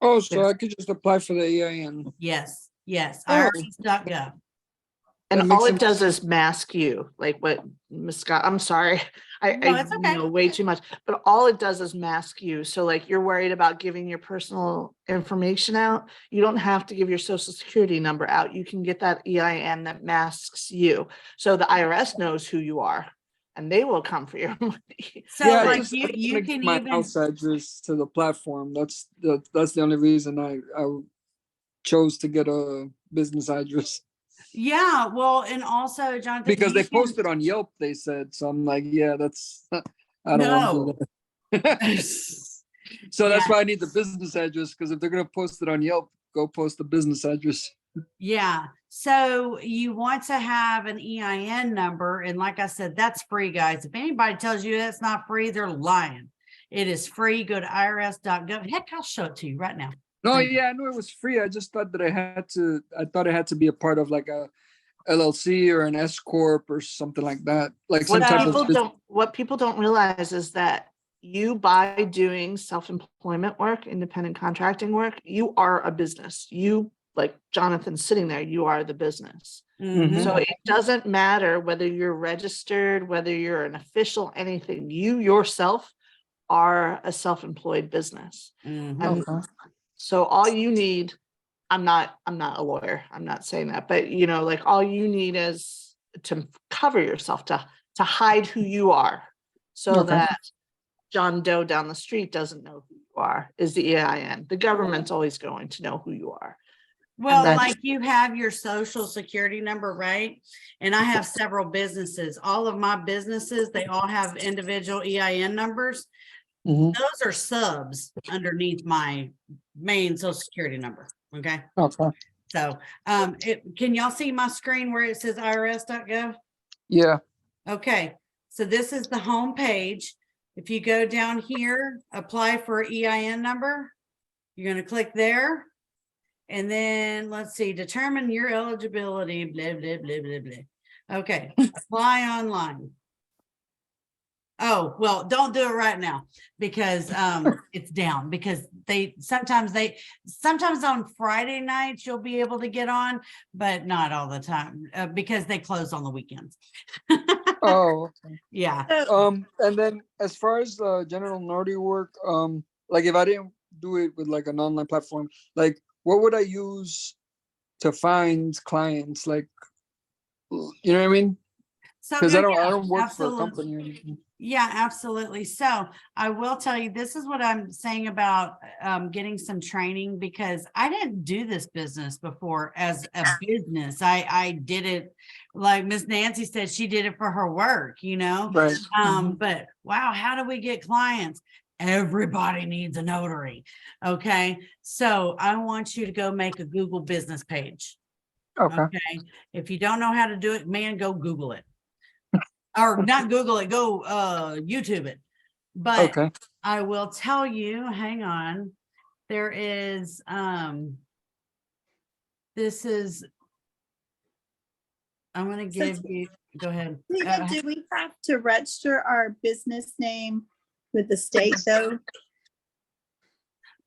Oh, so I could just apply for the EIN. Yes, Oh. irs.gov. And makes all it sense. does is mask you, like what Ms. Scott, I'm sorry, I it's okay. know way too much, but all it does is mask you. So like you're worried about giving your personal information out. You don't have to give your social security number out. You can get that EIN that masks you. So the IRS knows who you are and they will come for your money. So Yeah, like I just you wanna can give my even, house address to the platform. That's the only reason I chose to get a business address. yeah, well, and also Jonathan, Because they you can- posted on Yelp, they said. So I'm like, yeah, that's I don't want to do that. So that's Yeah. why I need the business address, because if they're gonna post it on Yelp, go post the business address. Yeah, so you want to have an EIN number, and like I said, that's free, guys. If anybody tells you that's not free, they're lying. It is free. Go to irs.gov. Heck, I'll show it to you right now. No, Thank you. yeah, I knew it was free. I just thought that I thought it had to be a part of like a LLC or an S Corp or something like that. Like some type of business. What people don't realize is that you, by doing self-employment work, independent contracting work, you are a business. You, like Jonathan sitting there, you are the business. Mhm. So it doesn't matter whether you're registered, whether you're an official, anything, you yourself are a self-employed business. Mhm. And so all you need, I'm not a lawyer, I'm not saying that, but like all you need is to cover yourself, to hide who you are, so that John Doe down the street doesn't know who you are, is the EIN. The government's always going to know who you are. Well, that's- like you have your social security number, right? And I have several businesses. All of my businesses, they all have individual EIN numbers. Mhm. Those are subs underneath my main social security number. Okay. Okay. So, can y'all see my screen where it says irs.gov? Yeah. Okay. So this is the home page. If you go down here, apply for EIN number, you're going to click there. And then let's see, determine your eligibility, blah, blah, blah, blah, blah. Okay. Apply online. Oh, well, don't do it right now because it's down, because sometimes on Friday nights you'll be able to get on, but not all the time because they close on the weekends. Oh, okay. Yeah. And then as far as general notary work, like if I didn't do it with like an online platform, like what would I use to find clients? Like, you know what I mean? So Because I good, don't, I yeah, don't work for a absolutely. company or anything. Yeah, absolutely. So I will tell you, this is what I'm saying about getting some training, because I didn't do this business before as a business. I did it like Miss Nancy said, she did it for her work, you know? Right. But wow, how do we get clients? Everybody needs a notary. Okay. So I want you to go make a Google business page. Okay. Okay. If you don't know how to do it, man, go Google it. Or not Google it, go YouTube it. But Okay. I will tell you, hang on. There is this is I'm gonna So give you, go ahead. Tina, do we have to register our business name with the state though?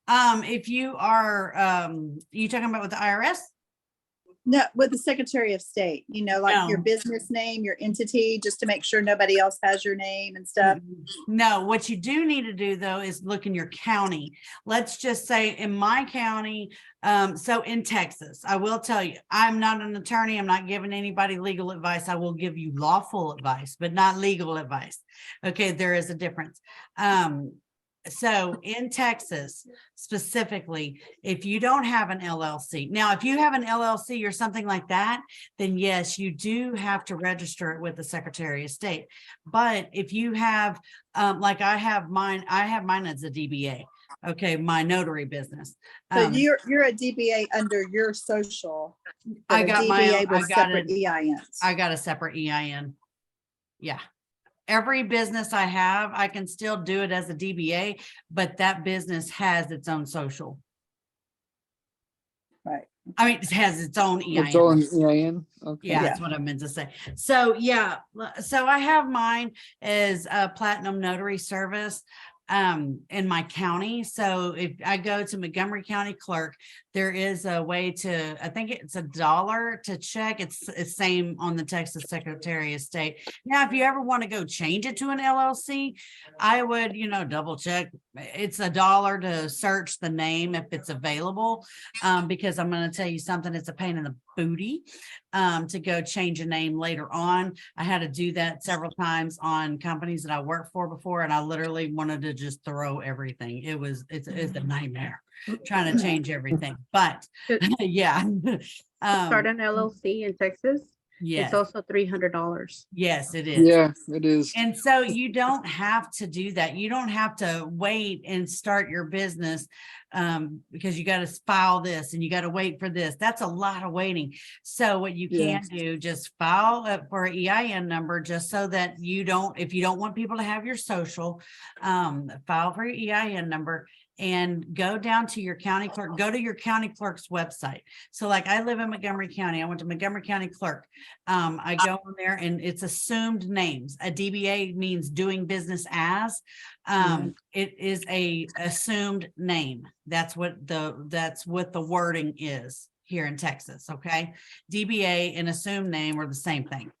If you are you talking about with the IRS? No, with the Secretary of State, like your No. business name, your entity, just to make sure nobody else has your name and stuff. No, what you do need to do though is look in your county. Let's just say in my county, so in Texas, I will tell you, I'm not an attorney. I'm not giving anybody legal advice. I will give you lawful advice, but not legal advice. Okay, there is a difference. So in Texas specifically, if you don't have an LLC, now if you have an LLC or something like that, then yes, you do have to register it with the Secretary of State. But if you have, like I have mine as a DBA. Okay, my notary business. So you're a DBA under your social. but I a got my DBA own, with separate EINs. I got a separate EIN. Yeah. Every business I have, I can still do it as a DBA, but that business has its own social. Right. I mean, it has its own EIN. It's all in EIN. Okay. Yeah, Yeah. that's what I meant to say. So yeah, so I have mine as a Platinum Notary Service in my county. So if I go to Montgomery County Clerk, there is a way to, I think it's $1 to check. It's same on the Texas Secretary of State. Now, if you ever want to go change it to an LLC, I would, double check. It's $1 to search the name if it's available. Because I'm going to tell you something, it's a pain in the booty to go change a name later on. I had to do that several times on companies that I worked for before, and I literally wanted to just throw everything. It's a nightmare trying to change everything, but yeah. Start an LLC in Texas. Yes, It's also $300. yes, it is. Yeah, it is. And so you don't have to do that. You don't have to wait and start your business because you got to file this and you got to wait for this. That's a lot of waiting. So what you Yeah. can do, just file for an EIN number, just so that you don't, if you don't want people to have your social, file for your EIN number and go down to your county clerk, go to your county clerk's website. So like I live in Montgomery County. I went to Montgomery County Clerk. I go on there and it's assumed names. A DBA means doing business as. It is a assumed name. That's what the wording is here in Texas. Okay. DBA and assumed name are the same thing.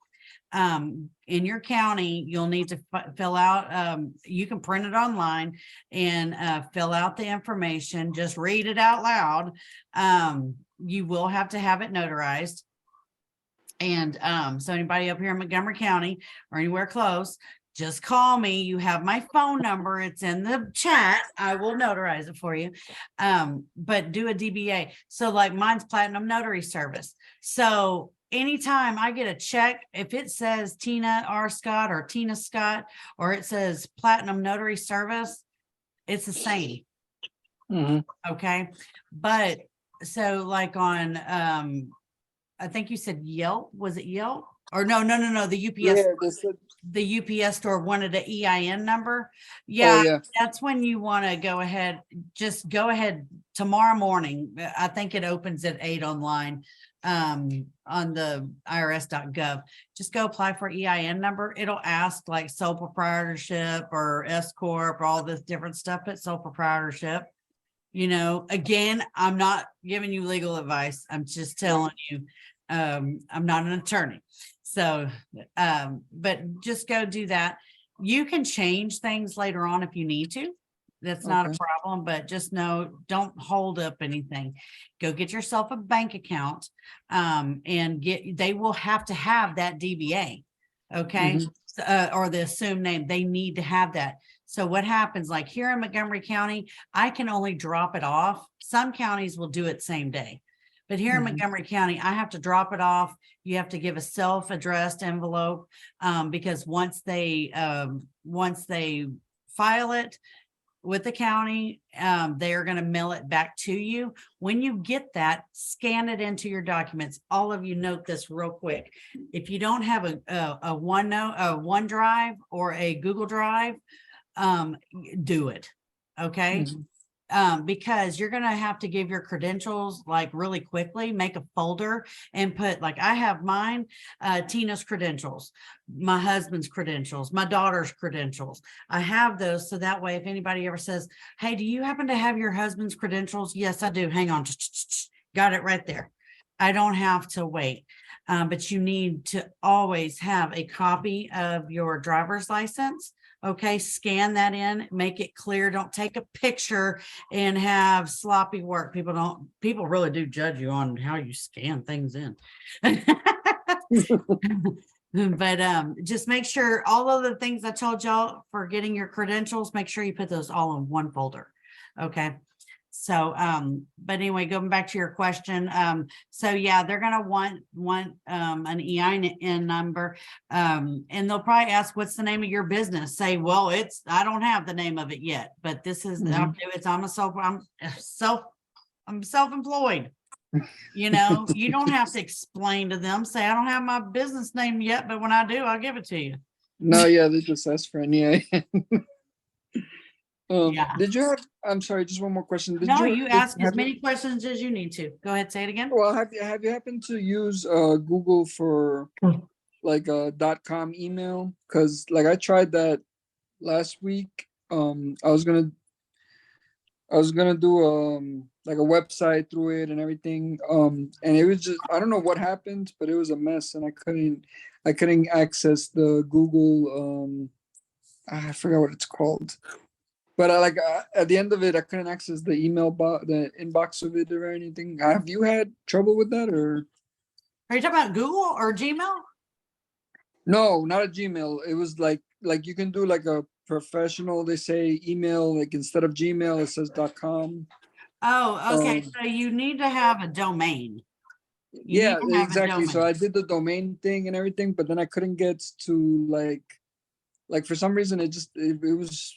In your county, you'll need to fill out, you can print it online and fill out the information, just read it out loud. You will have to have it notarized. And so anybody up here in Montgomery County or anywhere close, just call me. You have my phone number. It's in the chat. I will notarize it for you. But do a DBA. So like mine's Platinum Notary Service. So anytime I get a check, if it says Tina R. Scott or Tina Scott, or it says Platinum Notary Service, it's the same. Okay. But so like on, I think you said Yelp, was it Yelp? Or no, the UPS, Yeah, the UPS store wanted an EIN number. Oh, Yeah, yeah. that's when you want to go ahead, just go ahead tomorrow morning. I think it opens at 8 online on the irs.gov. Just go apply for EIN number. It'll ask like sole proprietorship or S Corp or all this different stuff, but sole proprietorship. Again, I'm not giving you legal advice. I'm just telling you, I'm not an attorney. So, but just go do that. You can change things later on if you need to. That's not a Okay. problem, but just know, don't hold up anything. Go get yourself a bank account, and they will have to have that DBA. Okay, Mhm. or the assumed name, they need to have that. So what happens, like here in Montgomery County, I can only drop it off. Some counties will do it same day. But here in Mhm. Montgomery County, I have to drop it off. You have to give a self-addressed envelope, because once they file it with the county, they are going to mail it back to you. When you get that, scan it into your documents. All of you note this real quick. If you don't have a OneDrive or a Google Drive, do it. Okay. Mhm. Because you're going to have to give your credentials like really quickly, make a folder and put, like, I have mine, Tina's credentials, my husband's credentials, my daughter's credentials. I have those. So that way, if anybody ever says, hey, do you happen to have your husband's credentials? Yes, I do. Hang on. Got it right there. I don't have to wait. But you need to always have a copy of your driver's license. Okay, scan that in, make it clear. Don't take a picture and have sloppy work. People really do judge you on how you scan things in. But just make sure all of the things I told y'all for getting your credentials, make sure you put those all in one folder. Okay. So, but anyway, going back to your question. So yeah, they're going to want an EIN number. And they'll probably ask, what's the name of your business? Say, well, I don't have the name of it yet, but this is, Mhm. I'm self-employed. You know, you don't have to explain to them, say, I don't have my business name yet, but when I do, I'll give it to you. No, yeah, they just asked for an EIN. Yeah. Did you have, I'm sorry, just one more question. Did No, you you ask as have you- many questions as you need to. Go ahead, say it again. well, have you happened to use Google for like a .com email? Because like I tried that last week. I was gonna do like a website through it and everything. And it was just, I don't know what happened, but it was a mess and I couldn't access the Google I forgot what it's called. But at the end of it, I couldn't access the the inbox of it or anything. Have you had trouble with that or? Are you talking about Google or Gmail? No, not a Gmail. It was like you can do like a professional, they say email, like instead of Gmail, it says .com. Oh, okay. Um, So you need to have a domain. You need Yeah, to have a exactly. So domain. I did the domain thing and everything, but then I couldn't get to like for some reason it was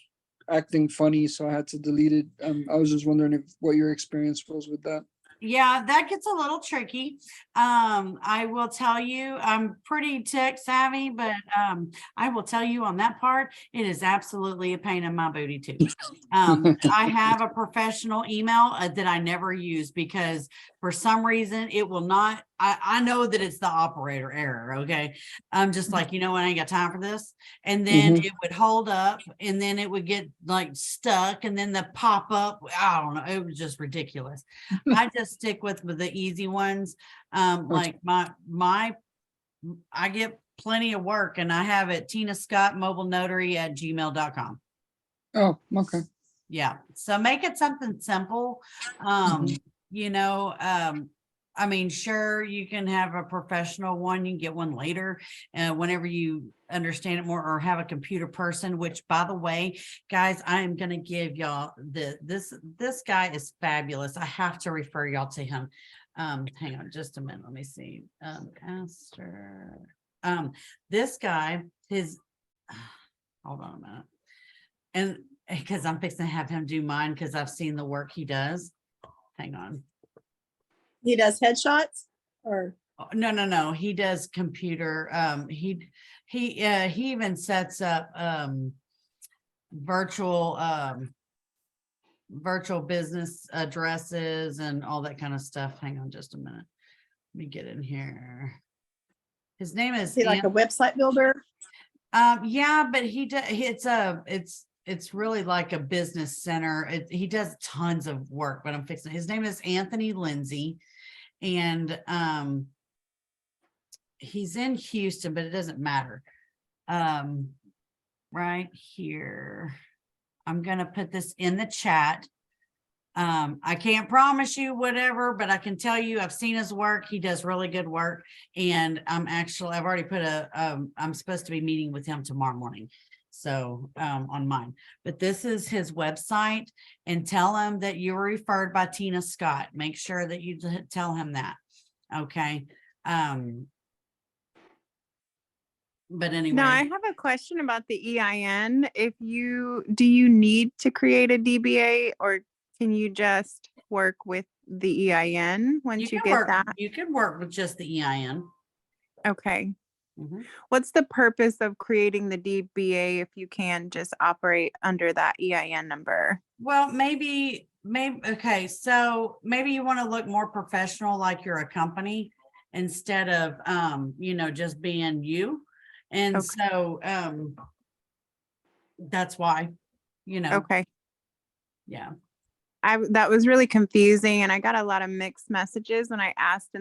acting funny, so I had to delete it. I was just wondering what your experience was with that. Yeah, that gets a little tricky. I will tell you, I'm pretty tech savvy, but I will tell you on that part, it is absolutely a pain in my booty too. I have a professional email that I never use because for some reason it will not. I know that it's the operator error. Okay. I'm just like, I ain't got time for this. And then Mhm. it would hold up and then it would get like stuck and then the pop up. I don't know. It was just ridiculous. I just stick with the easy ones. Like I get plenty of work and I have it Tina Scott Mobile Notary at gmail.com. Oh, okay. Yeah. So make it something simple. I mean, sure, you can have a professional one, you can get one later, whenever you understand it more or have a computer person, which by the way, guys, I am going to give y'all this guy is fabulous. I have to refer y'all to him. Hang on just a minute. Let me see. Pastor, this guy, hold on a minute. And because I'm fixing to have him do mine because I've seen the work he does. Hang on. He does headshots or Oh, no. He does computer. He even sets up virtual business addresses and all that kind of stuff. Hang on just a minute. Let me get in here. His name is is he like a website builder? Yeah, but it's really like a business center. He does tons of work, but I'm fixing. His name is Anthony Lindsay, and he's in Houston, but it doesn't matter. Right here, I'm gonna put this in the chat. I can't promise you whatever, but I can tell you, I've seen his work. He does really good work. And I've already put I'm supposed to be meeting with him tomorrow morning. So, on mine, but this is his website, and tell him that you were referred by Tina Scott. Make sure that you tell him that. Okay. But anyway. Now I have a question about the EIN. Do you need to create a DBA, or can you just work with the EIN once you get that? You can work with just the EIN. Okay. Mhm. What's the purpose of creating the DBA if you can just operate under that EIN number? Well, maybe, okay, so maybe you want to look more professional, like you're a company, instead of, just being you. And Okay. so, that's why, Okay. yeah. That was really confusing, and I got a lot of mixed messages when I asked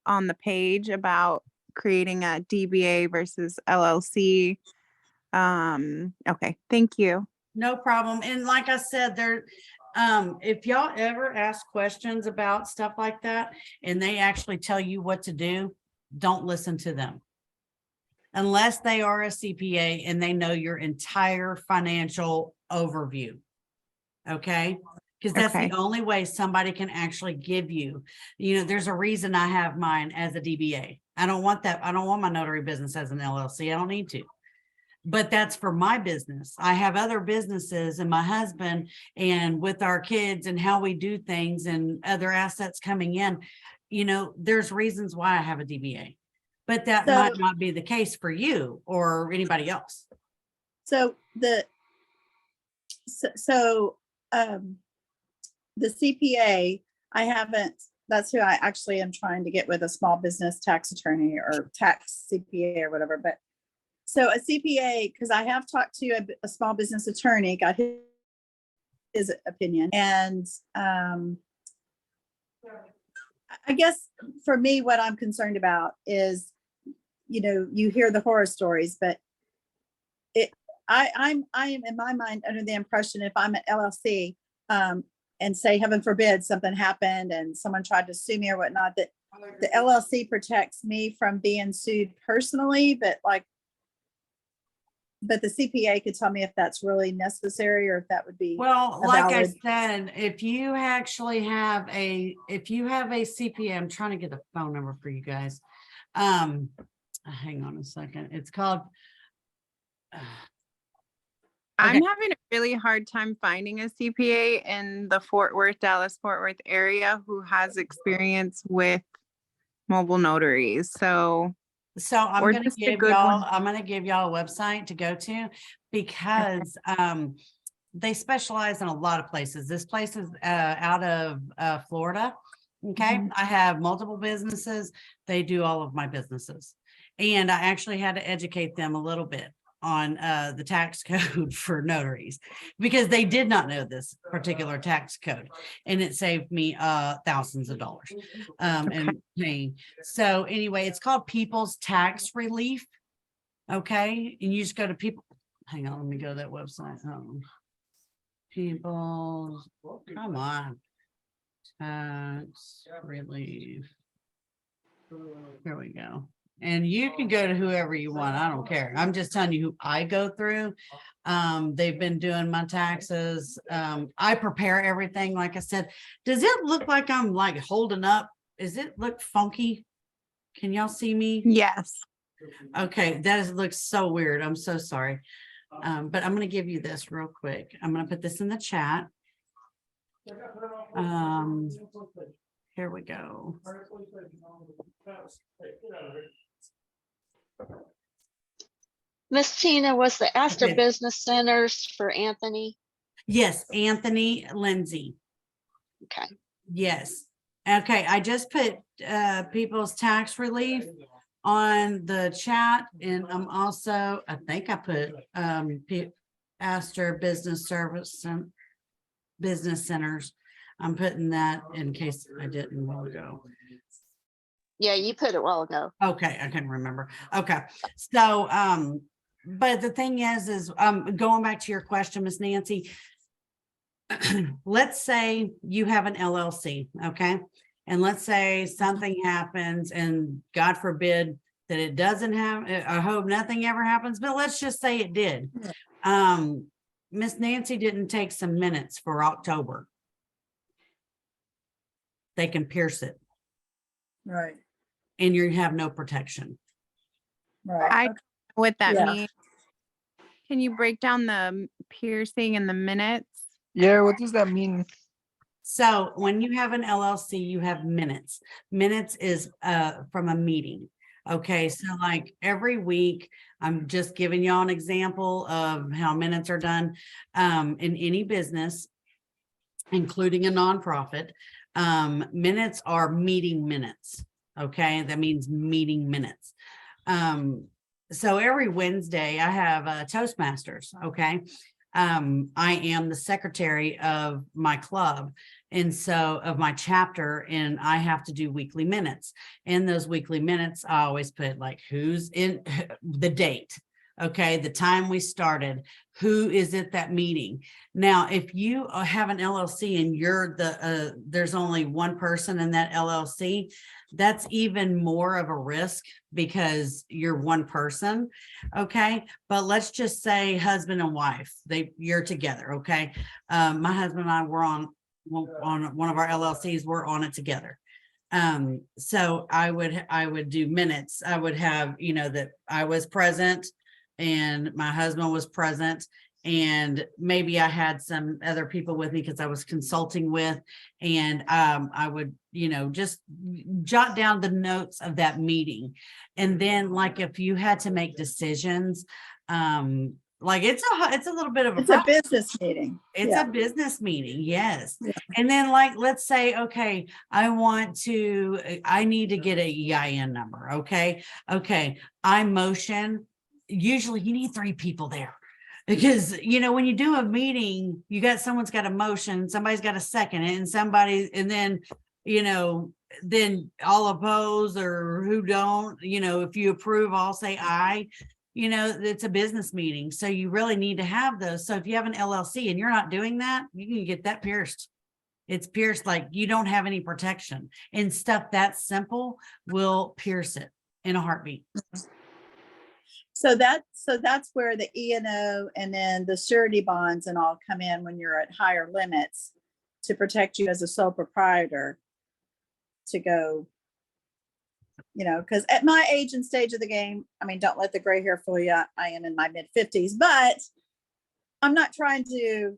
on the page about creating a DBA versus LLC. Okay, thank you. No problem. And like I said, if y'all ever ask questions about stuff like that and they actually tell you what to do, don't listen to them. Unless they are a CPA and they know your entire financial overview. Okay? Because that's Okay. the only way somebody can actually give you, there's a reason I have mine as a DBA. I don't want that. I don't want my notary business as an LLC. I don't need to. But that's for my business. I have other businesses and my husband, and with our kids and how we do things and other assets coming in, there's reasons why I have a DBA, but that might not be the case for you or anybody else. So the CPA, that's who I actually am trying to get with, a small business tax attorney or tax CPA or whatever. But so a CPA, because I have talked to a small business attorney, got his opinion. And I guess for me, what I'm concerned about is, you hear the horror stories, but I am in my mind under the impression, if I'm an LLC, and say, heaven forbid, something happened and someone tried to sue me or whatnot, that the LLC protects me from being sued personally, but the CPA could tell me if that's really necessary or if that would be. Well, like I said, if you actually have a CPA, I'm trying to get the phone number for you guys. Hang on a second. It's called. I'm having a really hard time finding a CPA in the Dallas-Fort Worth area who has experience with mobile notaries. So I'm or going to just a give good y'all, one. I'm going to give y'all a website to go to, because they specialize in a lot of places. This place is out of Florida. Okay. Mhm. I have multiple businesses. They do all of my businesses. And I actually had to educate them a little bit on the tax code for notaries, because they did not know this particular tax code, and it saved me thousands of dollars and paying. So anyway, it's called People's Tax Relief. Okay. And you just go to people. Hang on, let me go to that website. People's, come on. Tax Relief. Here we go. And you can go to whoever you want. I don't care. I'm just telling you who I go through. They've been doing my taxes. I prepare everything. Like I said, does it look like I'm like holding up? Does it look funky? Can y'all see me? Yes. Okay. Looks so weird. I'm so sorry. But I'm going to give you this real quick. I'm going to put this in the chat. Here we go. Miss Tina, was the Astor Okay. Business Centers for Anthony? Yes, Anthony Lindsay. Okay. Yes. Okay, I just put People's Tax Relief on the chat, and I'm also, I think I put Astor Business Business Centers. I'm putting that in case I didn't a while ago. Yeah, you put it a while ago. Okay, I can remember. Okay. So but the thing is going back to your question, Miss Nancy, let's say you have an LLC, okay? And let's say something happens and God forbid that it doesn't have, I hope nothing ever happens, but let's just say it did. Miss Nancy didn't take some minutes for October. They can pierce it Right, and you have no protection. right. I Okay. what that Yeah. means. Can you break down the piercing and the minutes? Yeah, what does that mean? So when you have an LLC, you have minutes. Minutes is from a meeting. Okay, so like every week, I'm just giving y'all an example of how minutes are done in any business, including a nonprofit. Minutes are meeting minutes. Okay, that means meeting minutes. So every Wednesday I have Toastmasters. Okay. I am the secretary of my club and so of my chapter, and I have to do weekly minutes. In those weekly minutes, I always put like who's in the date. Okay, the time we started, who is at that meeting. Now, if you have an LLC and you're there's only one person in that LLC, that's even more of a risk because you're one person. Okay, but let's just say husband and wife, you're together. Okay, my husband and I were on one of our LLCs. We're on it together. So I would do minutes. I would have, that I was present and my husband was present, and maybe I had some other people with me because I was consulting with, and I would, just jot down the notes of that meeting. And then like if you had to make decisions, like it's a little bit of a It's a process. business meeting. It's Yeah. a business meeting, yes. Yeah. And then like, let's say, okay, I need to get a EIN number. Okay. I motion, usually you need 3 people there. Because, when you do a meeting, someone's got a motion, somebody's got a second it, and then all oppose or who don't, if you approve, I'll say aye. It's a business meeting. So you really need to have those. So if you have an LLC and you're not doing that, you can get that pierced. It's pierced like you don't have any protection, and stuff that simple will pierce it in a heartbeat. So that's where the E&O and then the surety bonds and all come in when you're at higher limits to protect you as a sole proprietor to go, because at my age and stage of the game, I mean, don't let the gray hair fool you. I am in my mid-50s, but I'm not trying to,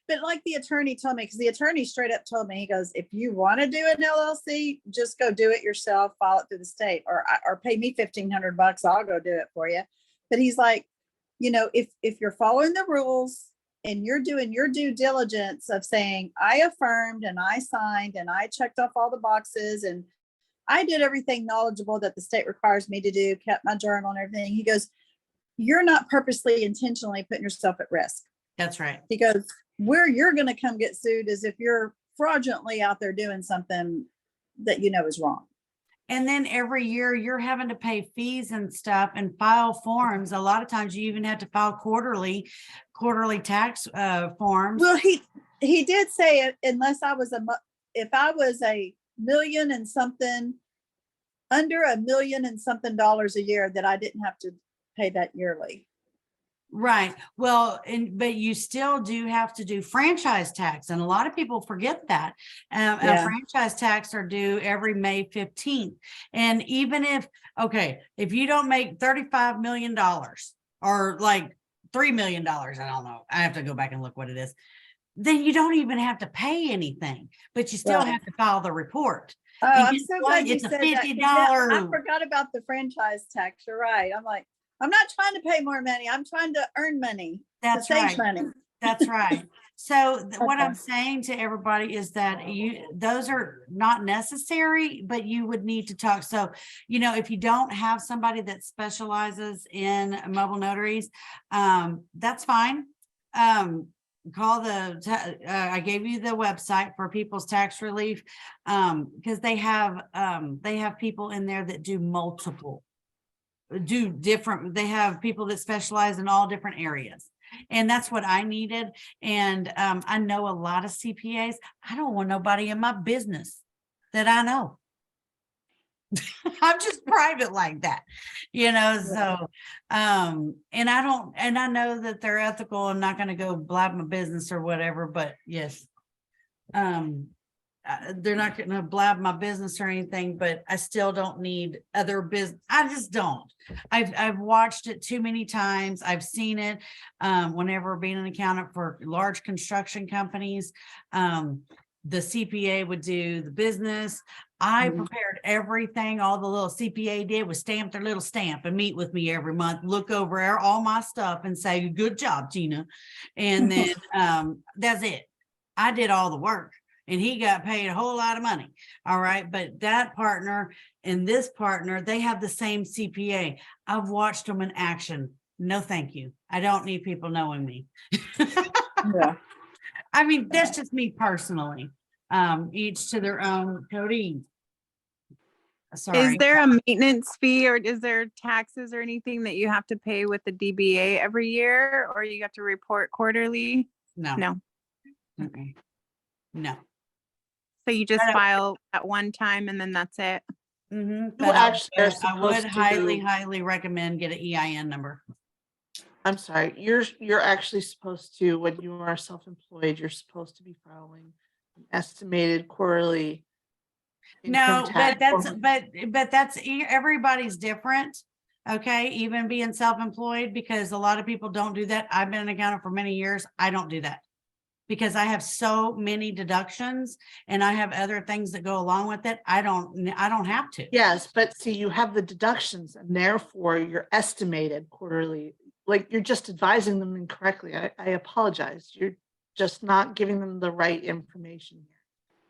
but like the attorney told me, because the attorney straight up told me, he goes, if you want to do an LLC, just go do it yourself, file it through the state, or pay me $1,500, I'll go do it for you. But he's like, if you're following the rules and you're doing your due diligence of saying, I affirmed and I signed and I checked off all the boxes and I did everything knowledgeable that the state requires me to do, kept my journal and everything. He goes, you're not purposely, intentionally putting yourself at risk. That's right. He goes, where you're going to come get sued is if you're fraudulently out there doing something that is wrong. And then every year you're having to pay fees and stuff and file forms. A lot of times you even have to file quarterly tax forms. Well, he did say unless if I was a million and something, under $1 million and something a year, that I didn't have to pay that yearly. Right. Well, but you still do have to do franchise tax. And a lot of people forget that. A franchise tax are due every May 15th. And even if you don't make $35 million or like $3 million, I don't know, I have to go back and look what it is, then you don't even have to pay anything, but you still have to file the report. Oh, And I'm guess so what? glad you It's a said that. $50. I forgot about the franchise tax. You're right. I'm like, I'm not trying to pay more money. I'm trying to earn money. That's to save right. money. That's right. So what I'm Okay. saying to everybody is that those are not necessary, but you would need to talk. So, if you don't have somebody that specializes in mobile notaries, that's fine. Call I gave you the website for people's tax relief, because they have people in there that do different, they have people that specialize in all different areas. And that's what I needed. And I know a lot of CPAs. I don't want nobody in my business that I know. I'm just private like that, so, and I know that they're ethical and not going to go blab my business or whatever, but yes. They're not going to blab my business or anything, but I still don't need other business. I just don't. I've watched it too many times. I've seen it whenever being an accountant for large construction companies. The CPA would do the business. I prepared everything. All the little CPA did was stamp their little stamp and meet with me every month, look over all my stuff and say, good job, Tina. And then that's it. I did all the work. And he got paid a whole lot of money. All right. But that partner and this partner, they have the same CPA. I've watched them in action. No, thank you. I don't need people knowing me. Yeah. I mean, that's just me personally. Each to their own. Cody. Sorry. Is there a maintenance fee or is there taxes or anything that you have to pay with the DBA every year, or you have to report quarterly? No. No. Okay. No. So you just I don't- file at one time and then that's it? But actually are I would supposed highly, to- highly recommend get an EIN number. I'm sorry, you're actually supposed to, when you are self-employed, you're supposed to be filing an estimated quarterly. No, income but tax that's everybody's different. Okay, even being self-employed, because a lot of people don't do that. I've been an accountant for many years. I don't do that because I have so many deductions and I have other things that go along with it. I don't have to. Yes, but see, you have the deductions and therefore your estimated quarterly, like you're just advising them incorrectly. I apologize. You're just not giving them the right information here.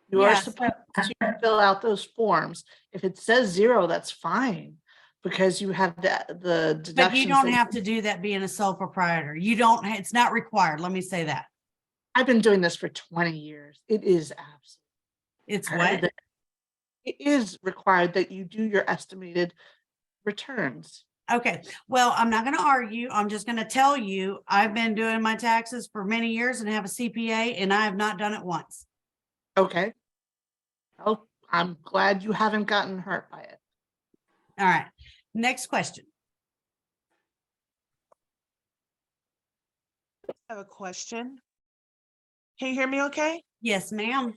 You are Yeah, supposed to fill out those forms. If it says 0, that's fine because you have the deductions. But you don't that- have to do that being a sole proprietor. You don't, it's not required. Let me say that. I've been doing this for 20 years. It is absolutely. It's what? It is required that you do your estimated returns. Okay, well, I'm not going to argue. I'm just going to tell you, I've been doing my taxes for many years and have a CPA and I have not done it once. Okay. Well, I'm glad you haven't gotten hurt by it. All right, next question. I have a question. Can you hear me okay? Yes, ma'am.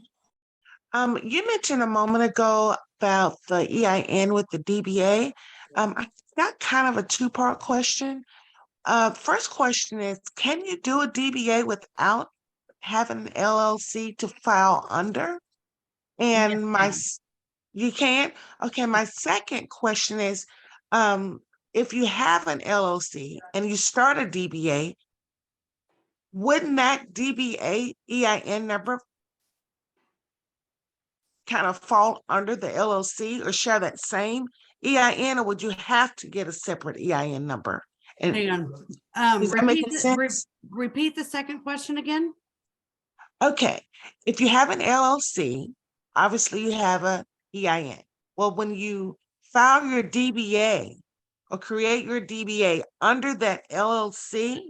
You mentioned a moment ago about the EIN with the DBA. I got kind of a two-part question. First question is, can you do a DBA without having an LLC to file under? And you can't? Okay, my second question is, if you have an LLC and you start a DBA, wouldn't that DBA EIN number kind of fall under the LLC or share that same EIN, or would you have to get a separate EIN number? And Hang on. is that making sense? Repeat the second question again. Okay, if you have an LLC, obviously you have a EIN. Well, when you file your DBA or create your DBA under that LLC,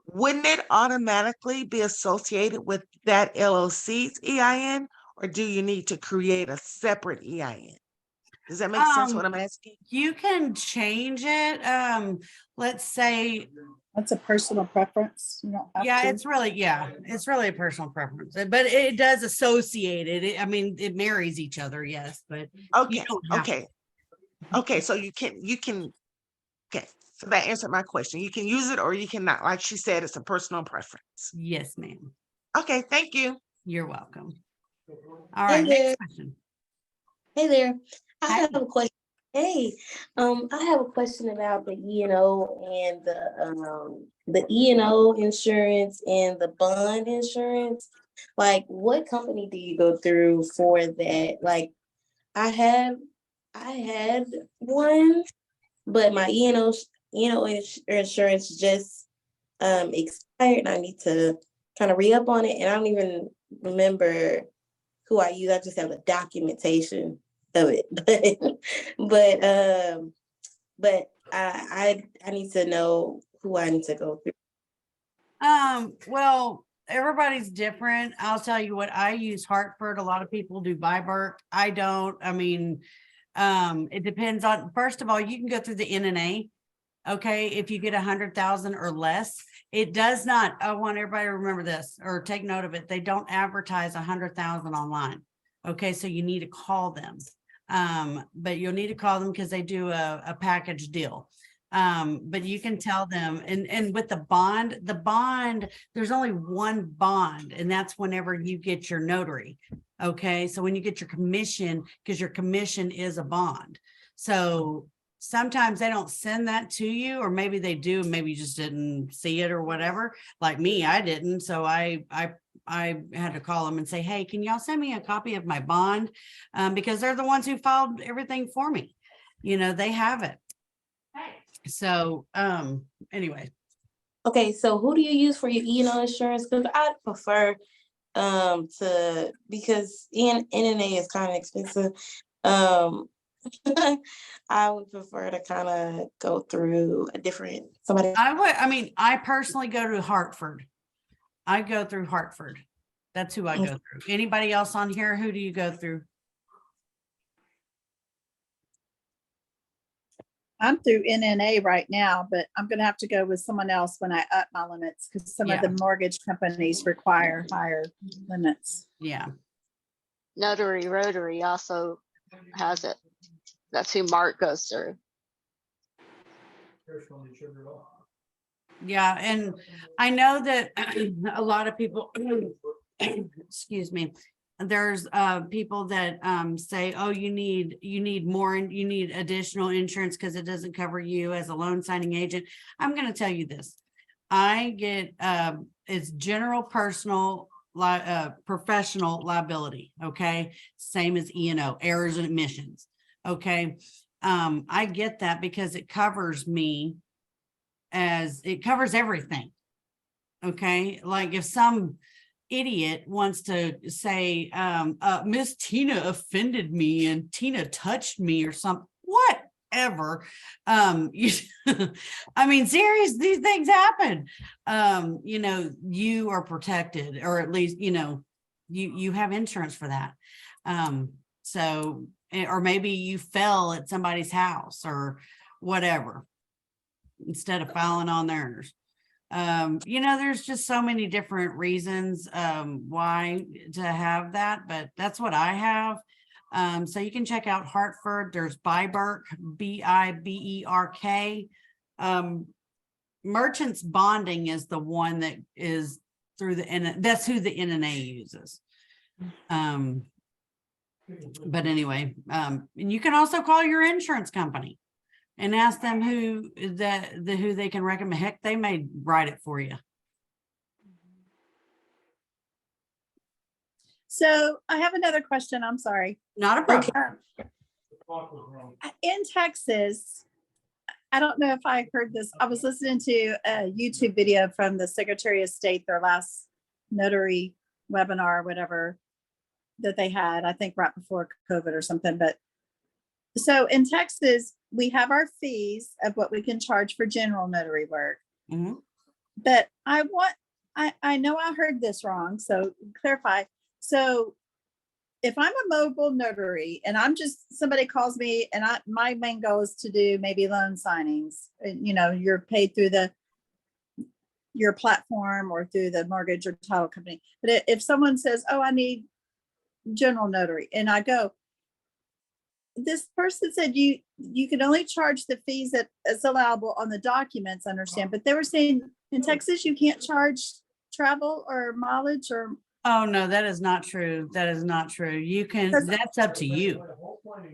wouldn't it automatically be associated with that LLC's EIN, or do you need to create a separate EIN? Does that make sense what I'm asking? You can change it. Let's say, That's a personal preference. You don't have yeah, to. it's really a personal preference, but it does associate it. I mean, it marries each other, yes, but Okay, don't have okay. Okay, so you can, okay, so that answered my question. You can use it or you cannot. Like she said, it's a personal preference. yes, ma'am. Okay, thank you. You're welcome. All right, next question. Hey there. I Hi. have a question. Hey, I have a question about the E&O and the E&O insurance and the bond insurance. Like, what company do you go through for that? Like, I had one, but my E&O insurance just expired and I need to kind of re-up on it. And I don't even remember who I use. I just have the documentation of it. But I need to know who I need to go through. Well, everybody's different. I'll tell you what, I use Hartford. A lot of people do Biberk. I don't. I mean, it depends on, first of all, you can go through the NNA. Okay, if you get 100,000 or less, it does not, I want everybody to remember this or take note of it. They don't advertise 100,000 online. Okay, so you need to call them. But you'll need to call them because they do a package deal. But you can tell them, and with the bond, there's only one bond, and that's whenever you get your notary. Okay, so when you get your commission, because your commission is a bond. So sometimes they don't send that to you, or maybe they do, maybe you just didn't see it or whatever. Like me, I didn't. So I had to call them and say, hey, can y'all send me a copy of my bond? Because they're the ones who filed everything for me. You know, they have it. So anyway. Okay, so who do you use for your E&O insurance? Because I prefer because NNA is kind of expensive. I would prefer to kind of go through a different somebody. I personally go to Hartford. I go through Hartford. That's who I go through. Anybody else on here? Who do you go through? I'm through NNA right now, but I'm gonna have to go with someone else when I up my limits because some of the mortgage companies require higher limits. Yeah. Notary Rotary also has it. That's who Mark goes through. Yeah, and I know that a lot of people, excuse me, there's people that say, oh, you need more and you need additional insurance because it doesn't cover you as a loan signing agent. I'm going to tell you this. I get it's general personal professional liability. Okay, same as E&O, errors and omissions. Okay, I get that because it covers me, as it covers everything. Okay, like if some idiot wants to say Miss Tina offended me and Tina touched me or something, whatever, I mean, serious, these things happen. You know, you are protected, or at least, you know, you have insurance for that. So, or maybe you fell at somebody's house or whatever, instead of filing on theirs. You know, there's just so many different reasons why to have that, but that's what I have. So you can check out Hartford. There's Biberk, Biberk. Merchants Bonding is the one that is through that's who the NNA uses. But anyway, and you can also call your insurance company and ask them who they can recommend. Heck, they may write it for you. So I have another question. I'm sorry. Not a problem. In Texas, I don't know if I heard this. I was listening to a YouTube video from the Secretary of State, their last notary webinar, or whatever that they had, I think right before COVID or something. But so in Texas, we have our fees of what we can charge for general notary work. Mm-hmm. But I know I heard this wrong, so clarify. So if I'm a mobile notary and I'm just, somebody calls me and my main goal is to do maybe loan signings, and you know, you're paid through your platform or through the mortgage or title company. But if someone says, oh, I need general notary, and I go, this person said you can only charge the fees that is allowable on the documents, I understand, but they were saying in Texas you can't charge travel or mileage or. Oh no, that is not true. That is not true. You can, that's up to you.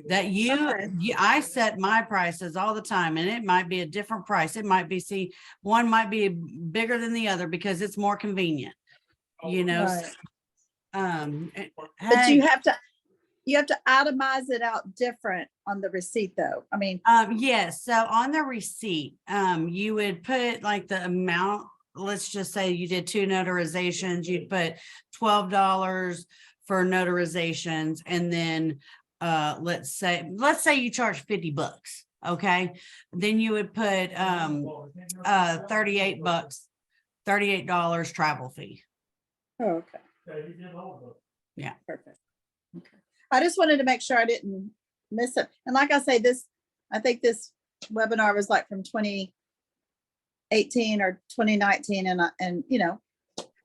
That I set my prices all the time, and it might be a different price. It might be, one might be bigger than the other because it's more convenient, you know. Right. But you have to itemize it out different on the receipt though. I mean, yes. So on the receipt, you would put like the amount. Let's just say you did 2 notarizations, you'd put $12 for notarizations. And then let's say you charge $50. Okay. Then you would put $38 $38 travel fee. Oh, okay. Yeah. Perfect. Okay. I just wanted to make sure I didn't miss it. And like I say, I think this webinar was like from 2018 or 2019, and you know,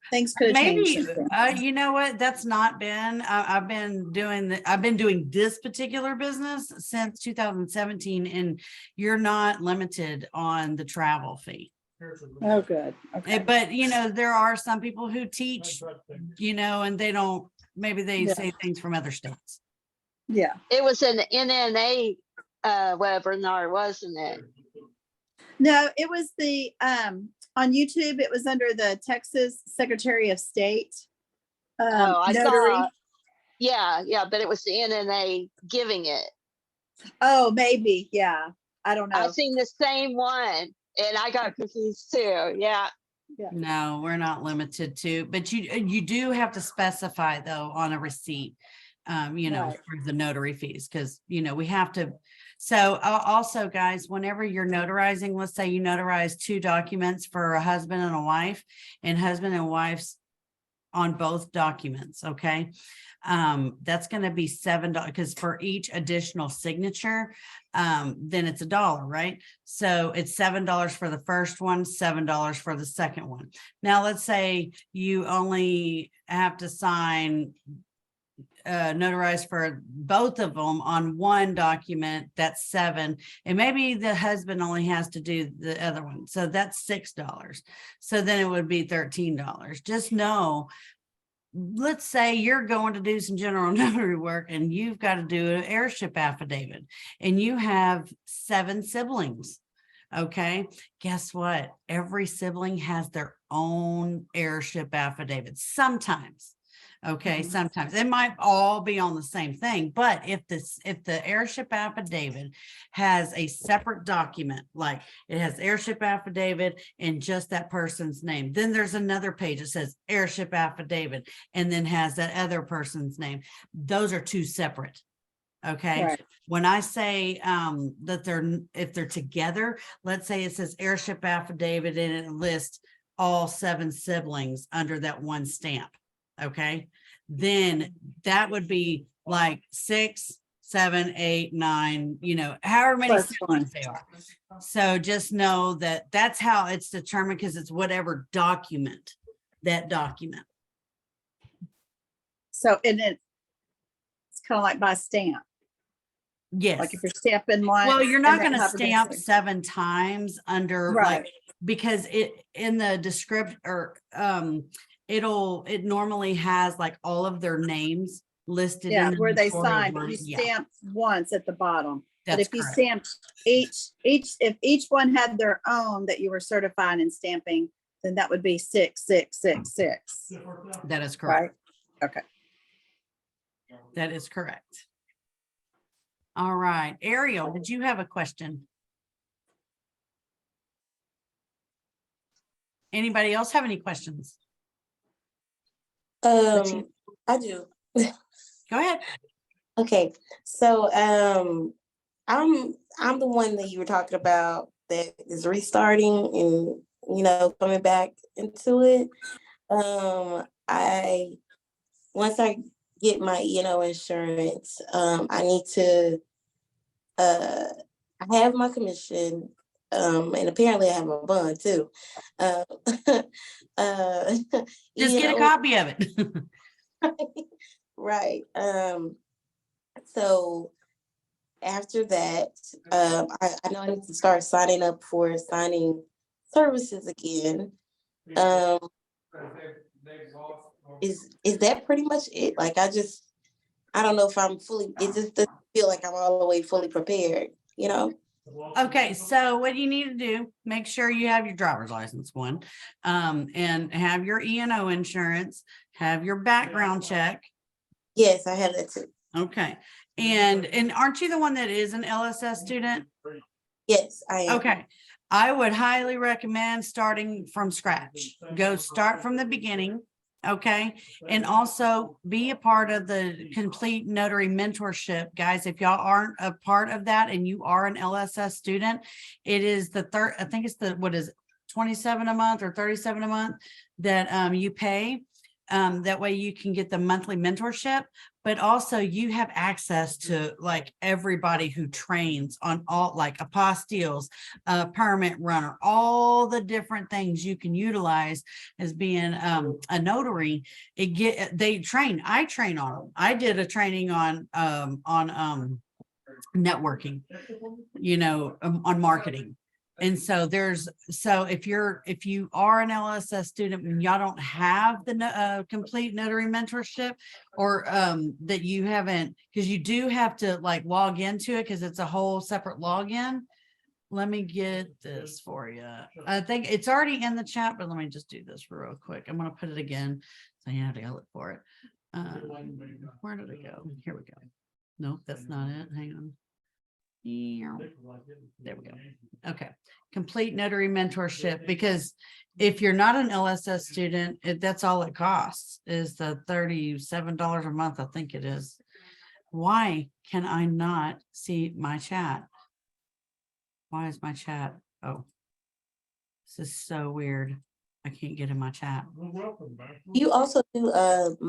things could have changed. Maybe, since then. you know what? That's not been, I've been doing this particular business since 2017, and you're not limited on the travel fee. Oh, good. Okay. But you know, there are some people who teach, you know, and they don't, maybe they Yeah. say things from other states. Yeah. It was an NNA webinar, wasn't it? No, it was the on YouTube. It was under the Texas Secretary of State. Oh, I Notary. saw. Yeah, but it was the NNA giving it. Oh, maybe. Yeah. I don't know. I seen the same one, and I got confused too. Yeah. No, we're not limited to, but you do have to specify though on a receipt, you know, Right. for the notary fees, because you know we have to. So also, guys, whenever you're notarizing, let's say you notarize 2 documents for a husband and a wife, and husband and wife's on both documents, okay? That's going to be $7 because for each additional signature, then it's $1, right? So it's $7 for the first one, $7 for the second one. Now, let's say you only have to sign notarized for both of them on one document, that's $7, and maybe the husband only has to do the other one, so that's $6. So then it would be $13. Just know, let's say you're going to do some general notary work and you've got to do an heirship affidavit, and you have 7 siblings. Okay, guess what? Every sibling has their own heirship affidavit sometimes. Okay, sometimes it might all be on the same thing, but if the heirship affidavit has a separate document, like it has heirship affidavit and just that person's name, then there's another page that says heirship affidavit and then has that other person's name. Those are 2 separate. Okay. Right. When I say that if they're together, let's say it says heirship affidavit and it lists all 7 siblings under that one stamp. Okay, then that would be like 6, 7, 8, 9, you know, however many Plus siblings they are. So just know that that's how it's determined, because it's whatever document, that document. So, and it's kind of like by stamp. Yes. Like if you're stamping one. Well, you're not and going then to have a stamp next 7 times under Right. like, because it in the description or it normally has like all of their names listed. Yeah, in the where they notarial signed, word. you Yeah, stamp once at the bottom. But that's if you correct. stamped if each one had their own that you were certifying and stamping, then that would be 6, 6, 6, 6. That is correct. Right? Okay. That is correct. All right, Ariel, did you have a question? Anybody else have any questions? I do. Go ahead. Okay, so I'm the one that you were talking about that is restarting and coming back into it. Once I get my insurance, I need to I have my commission, and apparently I have my bond too. Just get a copy of it. Right. So after that, I know I need to start signing up for signing services again. Is that pretty much it? Like I don't know if I'm fully, it just doesn't feel like I'm all the way fully prepared, Okay, so what you need to do, make sure you have your driver's license, one, and have your E&O insurance, have your background check. Yes, I have that too. Okay, and aren't you the one that is an LSS student? Yes, I am. Okay, I would highly recommend starting from scratch. Go start from the beginning. Okay, and also be a part of the complete notary mentorship, guys. If y'all aren't a part of that and you are an LSS student, it is the third, I think it's the, what is $27 a month or $37 a month that you pay. That way you can get the monthly mentorship, but also you have access to like everybody who trains on all like apostilles, permit runner, all the different things you can utilize as being a notary. I train on them. I did a training on networking, on marketing. And so if you are an LSS student and y'all don't have the complete notary mentorship, or that you haven't, because you do have to like log into it because it's a whole separate login. Let me get this for you. I think it's already in the chat, but let me just do this real quick. I'm going to put it again. So you have to go look for it. Where did it go? Here we go. Nope, that's not it. Hang on. There we go. Okay. Complete notary mentorship, because if you're not an LSS student, that's all it costs is the $37 a month. I think it is. Why can I not see my chat? Why is my chat? Oh, this is so weird. I can't get in my chat. You also do